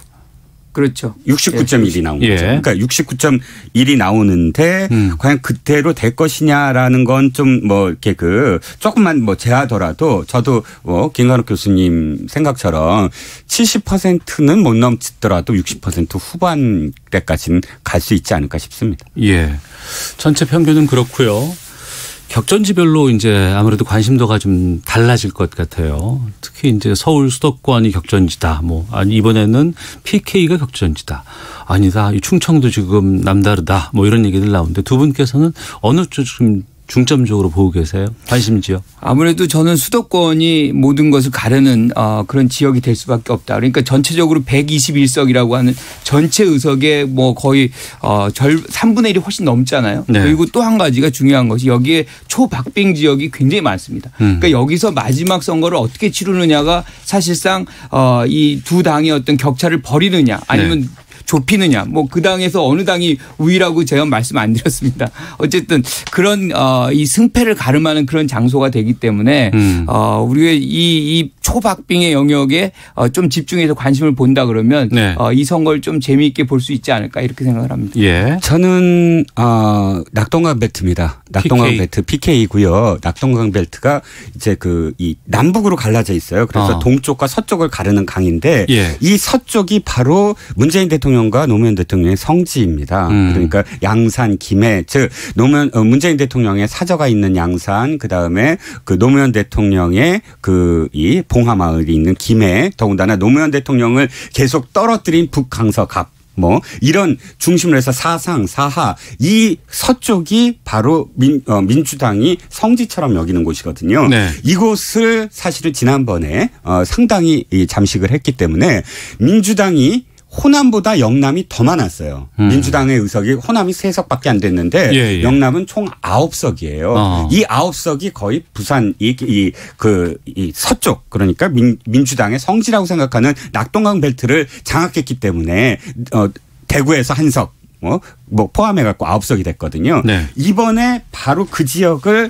그렇죠. 69.1이 나온 거죠. 예. 그러니까 69.1이 나오는데 과연 그대로 될 것이냐라는 건 좀 뭐 이렇게 조금만 뭐 제하더라도, 저도 김관욱 교수님 생각처럼 70%는 못 넘더라도 60% 후반대까지는 갈 수 있지 않을까 싶습니다. 예. 전체 평균은 그렇고요. 격전지별로 이제 아무래도 관심도가 좀 달라질 것 같아요. 특히 이제 서울 수도권이 격전지다. 이번에는 PK가 격전지다. 아니다. 이 충청도 지금 남다르다. 이런 얘기들 나오는데, 두 분께서는 어느 쪽 좀 중점적으로 보고 계세요? 관심지요? 아무래도 저는 수도권이 모든 것을 가르는 그런 지역이 될 수밖에 없다. 그러니까 전체적으로 121석이라고 하는 전체 의석의 거의 3분의 1이 훨씬 넘잖아요. 네. 그리고 또 한 가지가 중요한 것이, 여기에 초박빙 지역이 굉장히 많습니다. 그러니까 여기서 마지막 선거를 어떻게 치르느냐가 사실상 이 두 당의 어떤 격차를 벌이느냐 아니면 네. 좁히느냐, 그 당에서 어느 당이 우위라고 제가 말씀 안 드렸습니다. 어쨌든 그런 이 승패를 가름하는 그런 장소가 되기 때문에 우리가 이 초박빙의 영역에 좀 집중해서 관심을 본다 그러면 네. 이 선거를 좀 재미있게 볼 수 있지 않을까, 이렇게 생각을 합니다. 예. 저는 낙동강 벨트입니다. 낙동강 벨트 PK이고요. 낙동강 벨트가 이제 이 남북으로 갈라져 있어요. 그래서 동쪽과 서쪽을 가르는 강인데 예. 이 서쪽이 바로 문재인 대통령과 노무현 대통령의 성지입니다. 그러니까 양산, 김해, 즉 문재인 대통령의 사저가 있는 양산, 그다음에 노무현 대통령의 이 봉하마을이 있는 김해, 더군다나 노무현 대통령을 계속 떨어뜨린 북강서갑, 이런 중심으로 해서 사상, 사하, 이 서쪽이 바로 민주당이 성지처럼 여기는 곳이거든요. 네. 이곳을 사실은 지난번에 상당히 잠식을 했기 때문에 민주당이 호남보다 영남이 더 많았어요. 민주당의 의석이 호남이 3석밖에 안 됐는데 예. 영남은 총 9석이에요. 이 9석이 거의 부산 이 서쪽, 그러니까 민주당의 성지라고 생각하는 낙동강 벨트를 장악했기 때문에 대구에서 1석 포함해 갖고 9석이 됐거든요. 네. 이번에 바로 그 지역을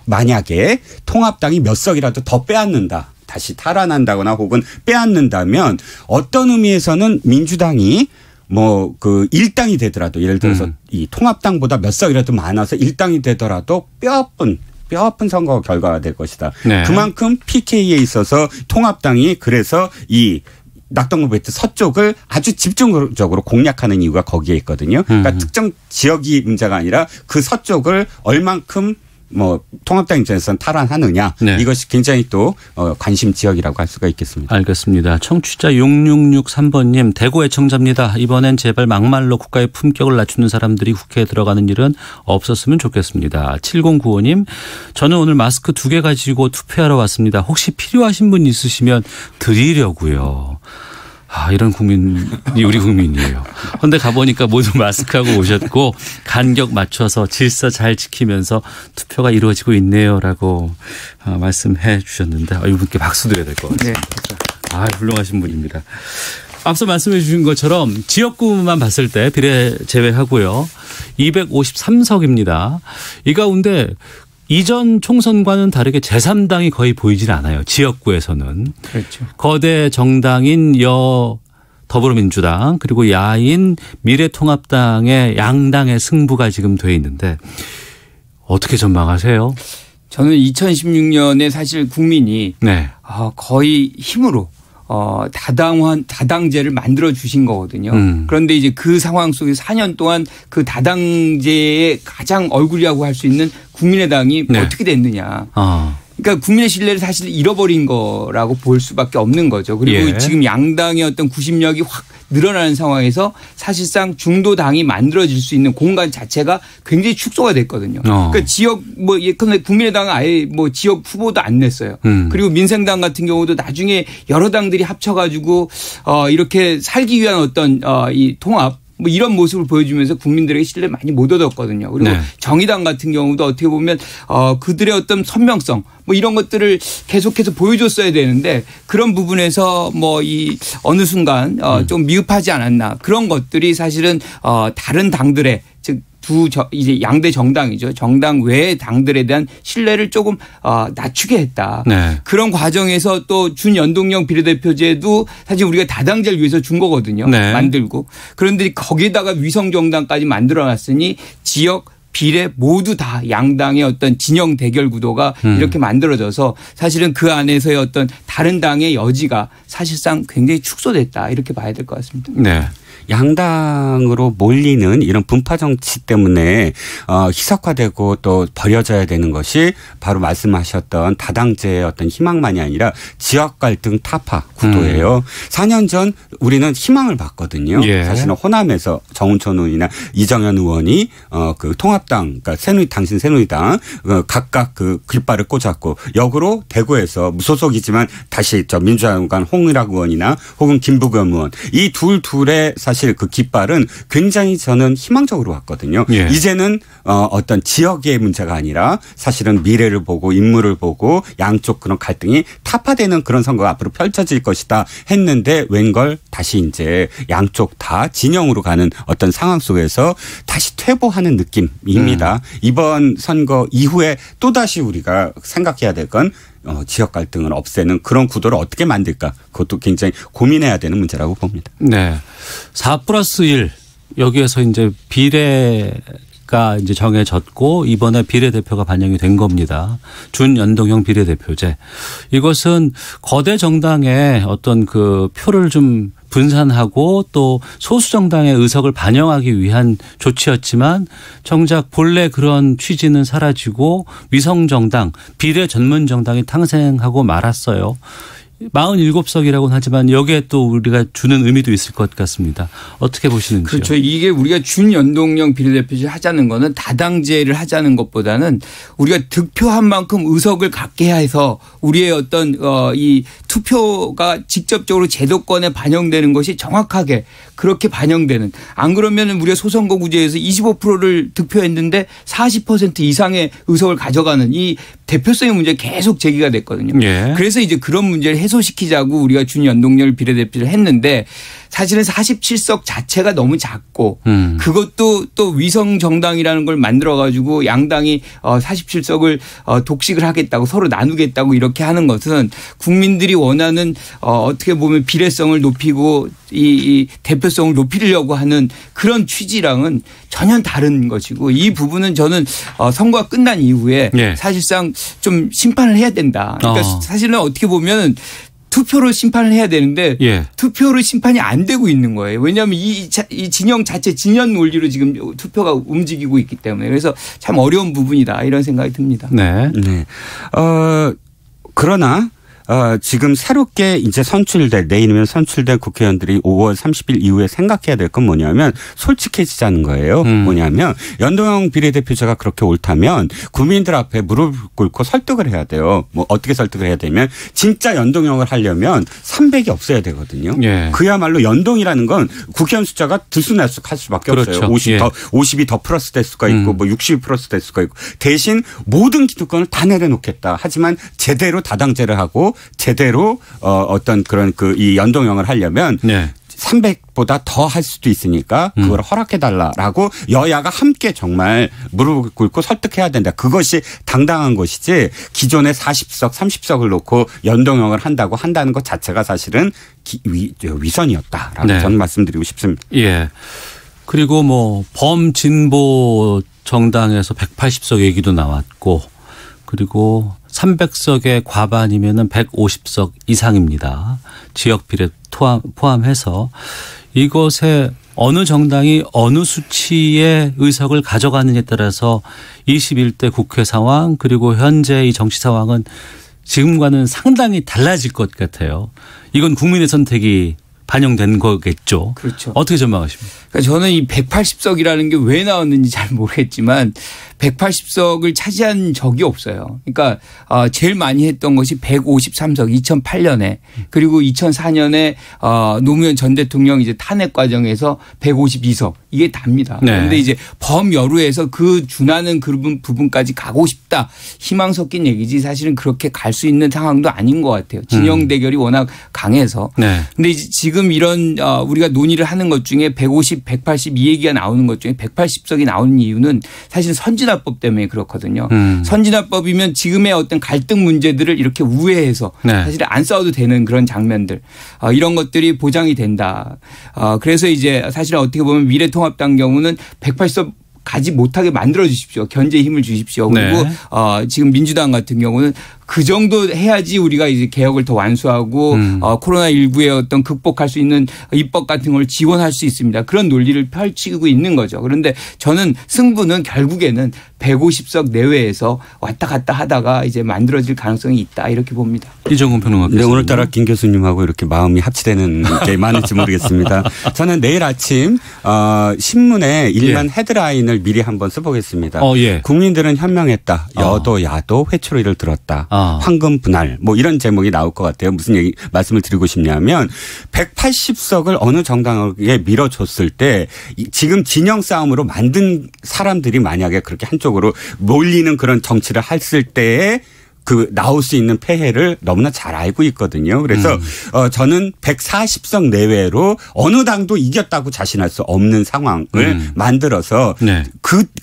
만약에 통합당이 몇 석이라도 더 빼앗는다, 다시 탈환한다거나 혹은 빼앗는다면 어떤 의미에서는 민주당이 1당이 되더라도, 예를 들어서 이 통합당보다 몇 석이라도 많아서 1당이 되더라도 뼈아픈 선거 결과가 될 것이다. 네. 그만큼 PK에 있어서 통합당이 그래서 이 낙동강 벨트 서쪽을 아주 집중적으로 공략하는 이유가 거기에 있거든요. 그러니까 특정 지역이 문제가 아니라 그 서쪽을 얼만큼 뭐 통합당 입장에서는 탈환하느냐 네. 이것이 굉장히 또 관심 지역이라고 할 수가 있겠습니다. 알겠습니다. 청취자 6663번님 대구 애청자입니다. 이번엔 제발 막말로 국가의 품격을 낮추는 사람들이 국회에 들어가는 일은 없었으면 좋겠습니다. 7095님 저는 오늘 마스크 2개 가지고 투표하러 왔습니다. 혹시 필요하신 분 있으시면 드리려고요. 이런 국민이 우리 국민이에요. 그런데 가보니까 모두 마스크하고 오셨고 간격 맞춰서 질서 잘 지키면서 투표가 이루어지고 있네요라고 말씀해 주셨는데 이분께 박수 드려야 될 것 같습니다. 네. 훌륭하신 분입니다. 앞서 말씀해 주신 것처럼 지역구만 봤을 때 비례 제외하고요. 253석입니다. 이 가운데 이전 총선과는 다르게 제3당이 거의 보이질 않아요. 지역구에서는. 그렇죠. 거대 정당인 더불어민주당 그리고 야인 미래통합당의 양당의 승부가 지금 돼 있는데 어떻게 전망하세요? 저는 2016년에 사실 국민이 네. 거의 힘으로 다당제를 만들어 주신 거거든요. 그런데 이제 그 상황 속에서 4년 동안 그 다당제의 가장 얼굴이라고 할 수 있는 국민의당이 네. 어떻게 됐느냐. 그러니까 국민의 신뢰를 사실 잃어버린 거라고 볼 수밖에 없는 거죠. 그리고 지금 양당의 어떤 구심력이 확 늘어나는 상황에서 사실상 중도당이 만들어질 수 있는 공간 자체가 굉장히 축소가 됐거든요. 그러니까 지역 예컨대 국민의당은 아예 지역 후보도 안 냈어요. 그리고 민생당 같은 경우도 나중에 여러 당들이 합쳐가지고 이렇게 살기 위한 어떤 이 통합 이런 모습을 보여주면서 국민들에게 신뢰를 많이 못 얻었거든요. 그리고 네. 정의당 같은 경우도 어떻게 보면 그들의 어떤 선명성 이런 것들을 계속해서 보여줬어야 되는데 그런 부분에서 이 어느 순간 좀 미흡하지 않았나 그런 것들이 사실은 다른 당들의 즉 이제 양대 정당이죠. 정당 외의 당들에 대한 신뢰를 조금 낮추게 했다. 네. 그런 과정에서 또 준연동형 비례대표제도 사실 우리가 다당제를 위해서 준 거거든요. 네. 만들고. 그런데 거기에다가 위성정당까지 만들어놨으니 지역 비례 모두 다 양당의 어떤 진영 대결 구도가 이렇게 만들어져서 사실은 그 안에서의 어떤 다른 당의 여지가 사실상 굉장히 축소됐다. 이렇게 봐야 될 것 같습니다. 네. 양당으로 몰리는 이런 분파 정치 때문에 희석화되고 또 버려져야 되는 것이 바로 말씀하셨던 다당제의 어떤 희망만이 아니라 지역 갈등 타파 구도예요. 4년 전 우리는 희망을 봤거든요. 예. 사실은 호남에서 정운천 의원이나 이정현 의원이 그 통합당, 그러니까 당신 새누리당 각각 그 깃발을 꽂았고 역으로 대구에서 무소속이지만 다시 민주당관 홍일학 의원이나 혹은 김부겸 의원 이 둘의 사실 그 깃발은 굉장히 저는 희망적으로 왔거든요. 예. 이제는 어떤 지역의 문제가 아니라 사실은 미래를 보고 인물을 보고 양쪽 그런 갈등이 타파되는 그런 선거가 앞으로 펼쳐질 것이다 했는데 웬걸 다시 이제 양쪽 다 진영으로 가는 어떤 상황 속에서 다시 퇴보하는 느낌입니다. 이번 선거 이후에 또다시 우리가 생각해야 될 건 지역 갈등을 없애는 그런 구도를 어떻게 만들까 그것도 굉장히 고민해야 되는 문제라고 봅니다. 네. 4+1 여기에서 이제 비례가 이제 정해졌고 이번에 비례대표가 반영이 된 겁니다. 준연동형 비례대표제. 이것은 거대 정당의 어떤 그 표를 좀 분산하고 또 소수 정당의 의석을 반영하기 위한 조치였지만 정작 본래 그런 취지는 사라지고 위성 정당, 비례 전문 정당이 탄생하고 말았어요. 47석이라고는 하지만 여기에 또 우리가 주는 의미도 있을 것 같습니다. 어떻게 보시는지요? 그렇죠. 이게 우리가 준연동형 비례대표제 하자는 거는 다당제를 하자는 것보다는 우리가 득표한 만큼 의석을 갖게 해서 우리의 어떤 이 투표가 직접적으로 제도권에 반영되는 것이 정확하게 그렇게 반영되는 안 그러면 우리가 소선거구제에서 25%를 득표했는데 40% 이상의 의석을 가져가는 이 대표성의 문제 계속 제기가 됐거든요. 예. 그래서 이제 그런 문제를 해소시키자고 우리가 준연동형 비례대표를 했는데 사실은 47석 자체가 너무 작고 그것도 또 위성 정당이라는 걸 만들어 가지고 양당이 47석을 독식을 하겠다고 서로 나누겠다고 이렇게 하는 것은 국민들이 원하는 어떻게 보면 비례성을 높이고 이 대표성을 높이려고 하는 그런 취지랑은 전혀 다른 것이고 이 부분은 저는 선거가 끝난 이후에 네. 사실상 좀 심판을 해야 된다. 그러니까 사실은 어떻게 보면 투표로 심판을 해야 되는데 예. 투표로 심판이 안 되고 있는 거예요. 왜냐하면 이 진영 자체 진영 논리로 지금 투표가 움직이고 있기 때문에 그래서 참 어려운 부분이다 이런 생각이 듭니다. 네. 네. 그러나 지금 새롭게 이제 내일이면 선출된 국회의원들이 5월 30일 이후에 생각해야 될 건 뭐냐면 솔직해지자는 거예요. 뭐냐면 연동형 비례대표제가 그렇게 옳다면 국민들 앞에 무릎을 꿇고 설득을 해야 돼요. 뭐 어떻게 설득을 해야 되면 진짜 연동형을 하려면 300이 없어야 되거든요. 예. 그야말로 연동이라는 건 국회의원 숫자가 들쑥날쑥할 수밖에 그렇죠. 없어요. 50이 더 플러스 될 수가 있고 뭐 60이 플러스 될 수가 있고 대신 모든 기득권을 다 내려놓겠다. 하지만 제대로 다당제를 하고 제대로 어떤 그런 이 연동형을 하려면 네. 300보다 더 할 수도 있으니까 그걸 허락해달라라고 여야가 함께 정말 무릎을 꿇고 설득해야 된다. 그것이 당당한 것이지 기존의 40석, 30석을 놓고 연동형을 한다는 것 자체가 사실은 위선이었다라고 네. 저는 말씀드리고 싶습니다. 예. 그리고 뭐 범진보 정당에서 180석 얘기도 나왔고 그리고 300석의 과반이면은 150석 이상입니다. 지역 비례 포함해서 이것에 어느 정당이 어느 수치의 의석을 가져가느냐에 따라서 21대 국회 상황 그리고 현재 이 정치 상황은 지금과는 상당히 달라질 것 같아요. 이건 국민의 선택이 반영된 거겠죠. 그렇죠. 어떻게 전망하십니까? 그러니까 저는 이 180석이라는 게 왜 나왔는지 잘 모르겠지만 180석을 차지한 적이 없어요. 그러니까 제일 많이 했던 것이 153석 2008년에 그리고 2004년에 노무현 전 대통령 이제 탄핵 과정에서 152석 이게 답니다. 네. 그런데 이제 범여루에서 그 준하는 그 부분까지 가고 싶다. 희망 섞인 얘기지 사실은 그렇게 갈 수 있는 상황도 아닌 것 같아요. 진영 대결이 워낙 강해서. 네. 근데 이제 지금 이런 우리가 논의를 하는 것 중에 150, 180 이 얘기가 나오는 것 중에 180석이 나오는 이유는 사실 선진화법 때문에 그렇거든요. 선진화법이면 지금의 어떤 갈등 문제들을 이렇게 우회해서 네. 사실 안 싸워도 되는 그런 장면들 이런 것들이 보장이 된다. 그래서 이제 사실 어떻게 보면 미래통합당 경우는 180석 가지 못하게 만들어 주십시오. 견제에 힘을 주십시오. 그리고 네. 지금 민주당 같은 경우는 그 정도 해야지 우리가 이제 개혁을 더 완수하고 코로나19의 어떤 극복할 수 있는 입법 같은 걸 지원할 수 있습니다. 그런 논리를 펼치고 있는 거죠. 그런데 저는 승부는 결국에는 150석 내외에서 왔다 갔다 하다가 이제 만들어질 가능성이 있다 이렇게 봅니다. 이정훈 평론가께서. 네, 오늘따라 김 교수님하고 이렇게 마음이 합치되는 게 많을지 모르겠습니다. 저는 내일 아침 신문에 일면 헤드라인을 미리 한번 써보겠습니다. 예. 국민들은 현명했다. 여도 야도 회초리를 들었다. 황금 분할 뭐 이런 제목이 나올 것 같아요. 무슨 말씀을 드리고 싶냐면 180석을 어느 정당에게 밀어줬을 때 지금 진영 싸움으로 만든 사람들이 만약에 그렇게 한쪽으로 몰리는 그런 정치를 했을 때에 나올 수 있는 폐해를 너무나 잘 알고 있거든요. 그래서 저는 140석 내외로 어느 당도 이겼다고 자신할 수 없는 상황을 만들어서 네.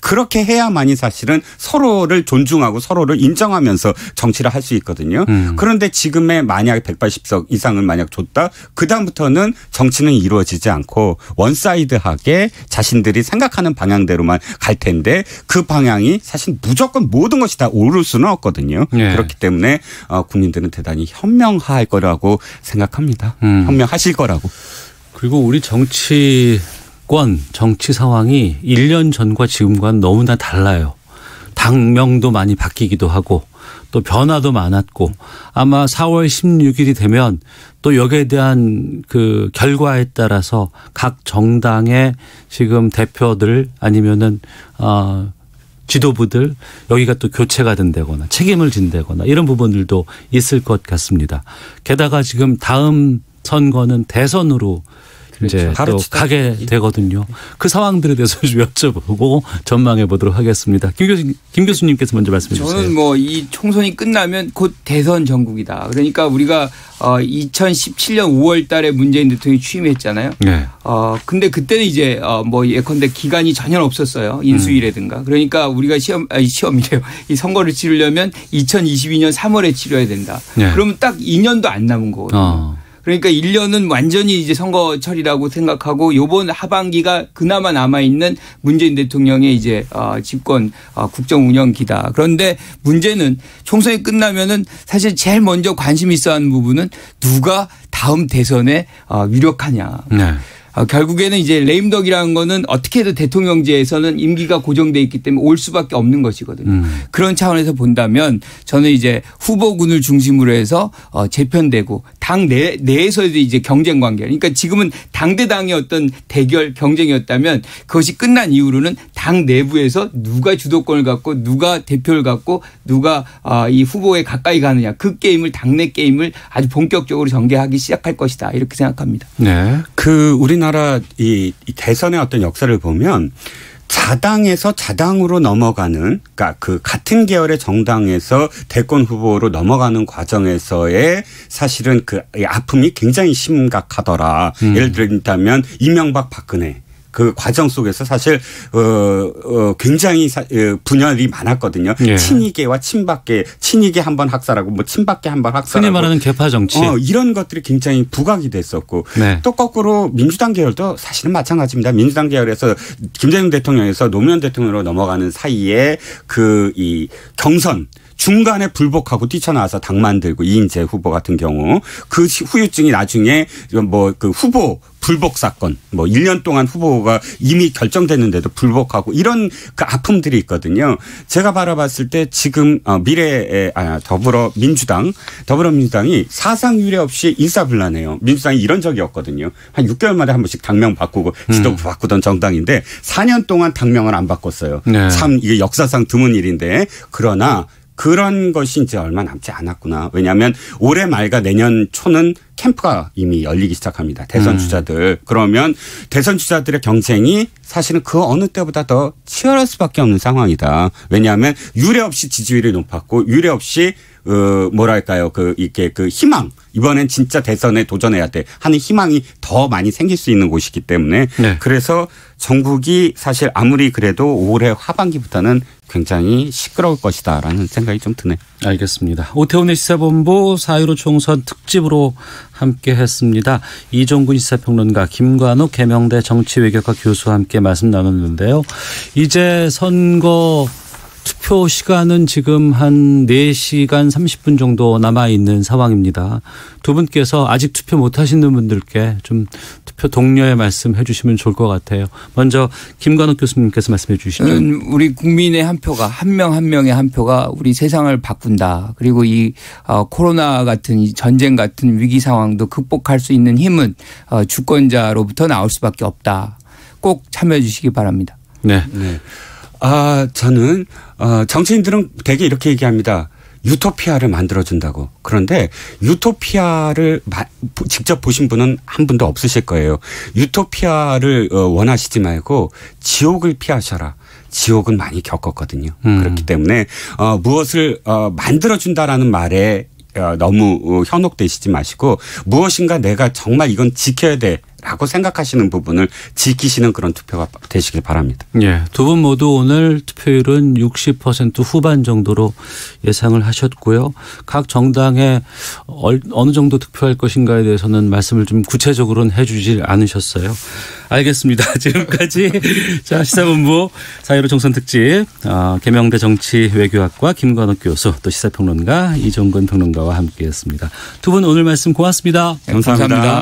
그렇게 해야만이 사실은 서로를 존중하고 서로를 인정하면서 정치를 할 수 있거든요. 그런데 지금의 만약에 180석 이상을 만약 줬다. 그다음부터는 정치는 이루어지지 않고 원사이드하게 자신들이 생각하는 방향대로만 갈 텐데 그 방향이 사실 무조건 모든 것이 다 오를 수는 없거든요. 네. 그렇기 때문에 국민들은 대단히 현명할 거라고 생각합니다. 현명하실 거라고. 그리고 우리 정치 상황이 1년 전과 지금과는 너무나 달라요. 당명도 많이 바뀌기도 하고 또 변화도 많았고 아마 4월 16일이 되면 또 여기에 대한 그 결과에 따라서 각 정당의 지금 대표들 아니면은 지도부들 여기가 또 교체가 된다거나 책임을 진다거나 이런 부분들도 있을 것 같습니다. 게다가 지금 다음 선거는 대선으로 이제 또 가게 되거든요. 그 상황들에 대해서 좀 여쭤보고 전망해 보도록 하겠습니다. 김 교수님께서 먼저 말씀해 주세요. 저는 뭐 이 총선이 끝나면 곧 대선 전국이다. 그러니까 우리가 2017년 5월 달에 문재인 대통령이 취임했잖아요. 네. 근데 그때는 이제 뭐 예컨대 기간이 전혀 없었어요. 인수위라든가. 그러니까 우리가 시험이래요. 이 선거를 치르려면 2022년 3월에 치러야 된다. 네. 그러면 딱 2년도 안 남은 거거든요. 그러니까 1년은 완전히 이제 선거철이라고 생각하고 요번 하반기가 그나마 남아있는 문재인 대통령의 이제 집권 국정 운영기다. 그런데 문제는 총선이 끝나면은 사실 제일 먼저 관심 있어 하는 부분은 누가 다음 대선에 유력하냐. 네. 결국에는 이제 레임덕이라는 거는 어떻게 해도 대통령제에서는 임기가 고정돼 있기 때문에 올 수밖에 없는 것이거든요. 그런 차원에서 본다면 저는 이제 후보군을 중심으로 해서 재편되고 당 내에서도 이제 경쟁 관계. 그러니까 지금은 당대당의 어떤 대결 경쟁이었다면 그것이 끝난 이후로는 당 내부에서 누가 주도권을 갖고 누가 대표를 갖고 누가 이 후보에 가까이 가느냐 그 게임을 당내 게임을 아주 본격적으로 전개하기 시작할 것이다 이렇게 생각합니다. 네. 우리나라 이 대선의 어떤 역사를 보면 자당에서 자당으로 넘어가는 그러니까 그 같은 계열의 정당에서 대권 후보로 넘어가는 과정에서의 사실은 그 아픔이 굉장히 심각하더라. 예를 들자면 이명박 박근혜. 그 과정 속에서 사실 굉장히 분열이 많았거든요. 예. 친이계와 친박계, 친이계 한번 학살하고 뭐 친박계 한번 학살하고. 흔히 말하는 계파 정치. 이런 것들이 굉장히 부각이 됐었고 네. 또 거꾸로 민주당 계열도 사실은 마찬가지입니다. 민주당 계열에서 김대중 대통령에서 노무현 대통령으로 넘어가는 사이에 그 이 경선 중간에 불복하고 뛰쳐나와서 당 만들고 이인재 후보 같은 경우 그 후유증이 나중에 뭐 그 후보 불복 사건 뭐 1년 동안 후보가 이미 결정됐는데도 불복하고 이런 그 아픔들이 있거든요. 제가 바라봤을 때 지금 더불어민주당이 사상 유례 없이 일사불란해요. 민주당이 이런 적이 없거든요. 한 6개월마다 한 번씩 당명 바꾸고 지도부 바꾸던 정당인데 4년 동안 당명을 안 바꿨어요. 네. 참 이게 역사상 드문 일인데 그러나 그런 것이 이제 얼마 남지 않았구나. 왜냐하면 올해 말과 내년 초는 캠프가 이미 열리기 시작합니다. 대선 주자들. 그러면 대선 주자들의 경쟁이 사실은 그 어느 때보다 더 치열할 수밖에 없는 상황이다. 왜냐하면 유례 없이 지지율이 높았고 유례 없이 이게 희망. 이번엔 진짜 대선에 도전해야 돼 하는 희망이 더 많이 생길 수 있는 곳이기 때문에 네. 그래서 전국이 사실 아무리 그래도 올해 하반기부터는 굉장히 시끄러울 것이다라는 생각이 좀 드네. 알겠습니다. 오태훈의 시사본부 4.15 총선 특집으로 함께했습니다. 이종근 시사평론가 김관욱 계명대 정치외교과 교수와 함께 말씀 나눴는데요. 이제 선거 투표 시간은 지금 한 4시간 30분 정도 남아있는 상황입니다. 두 분께서 아직 투표 못하시는 분들께 좀 투표 독려의 말씀 해 주시면 좋을 것 같아요. 먼저 김관욱 교수님께서 말씀해 주시죠. 우리 국민의 한 표가 한 명 한 명의 한 표가 우리 세상을 바꾼다. 그리고 이 코로나 같은 이 전쟁 같은 위기 상황도 극복할 수 있는 힘은 주권자로부터 나올 수밖에 없다. 꼭 참여해 주시기 바랍니다. 네. 네. 저는 정치인들은 되게 이렇게 얘기합니다. 유토피아를 만들어준다고. 그런데 유토피아를 직접 보신 분은 한 분도 없으실 거예요. 유토피아를 원하시지 말고 지옥을 피하셔라. 지옥은 많이 겪었거든요. 그렇기 때문에 무엇을 만들어준다라는 말에 너무 현혹되시지 마시고 무엇인가 내가 정말 이건 지켜야 돼. 라고 생각하시는 부분을 지키시는 그런 투표가 되시길 바랍니다. 예, 두 분 모두 오늘 투표율은 60% 후반 정도로 예상을 하셨고요. 각 정당에 어느 정도 투표할 것인가에 대해서는 말씀을 좀 구체적으로는 해 주질 않으셨어요. 알겠습니다. 지금까지 자 시사본부 4.15 총선 특집 계명대 정치외교학과 김관욱 교수 또 시사평론가 이종근 평론가와 함께했습니다. 두 분 오늘 말씀 고맙습니다. 감사합니다.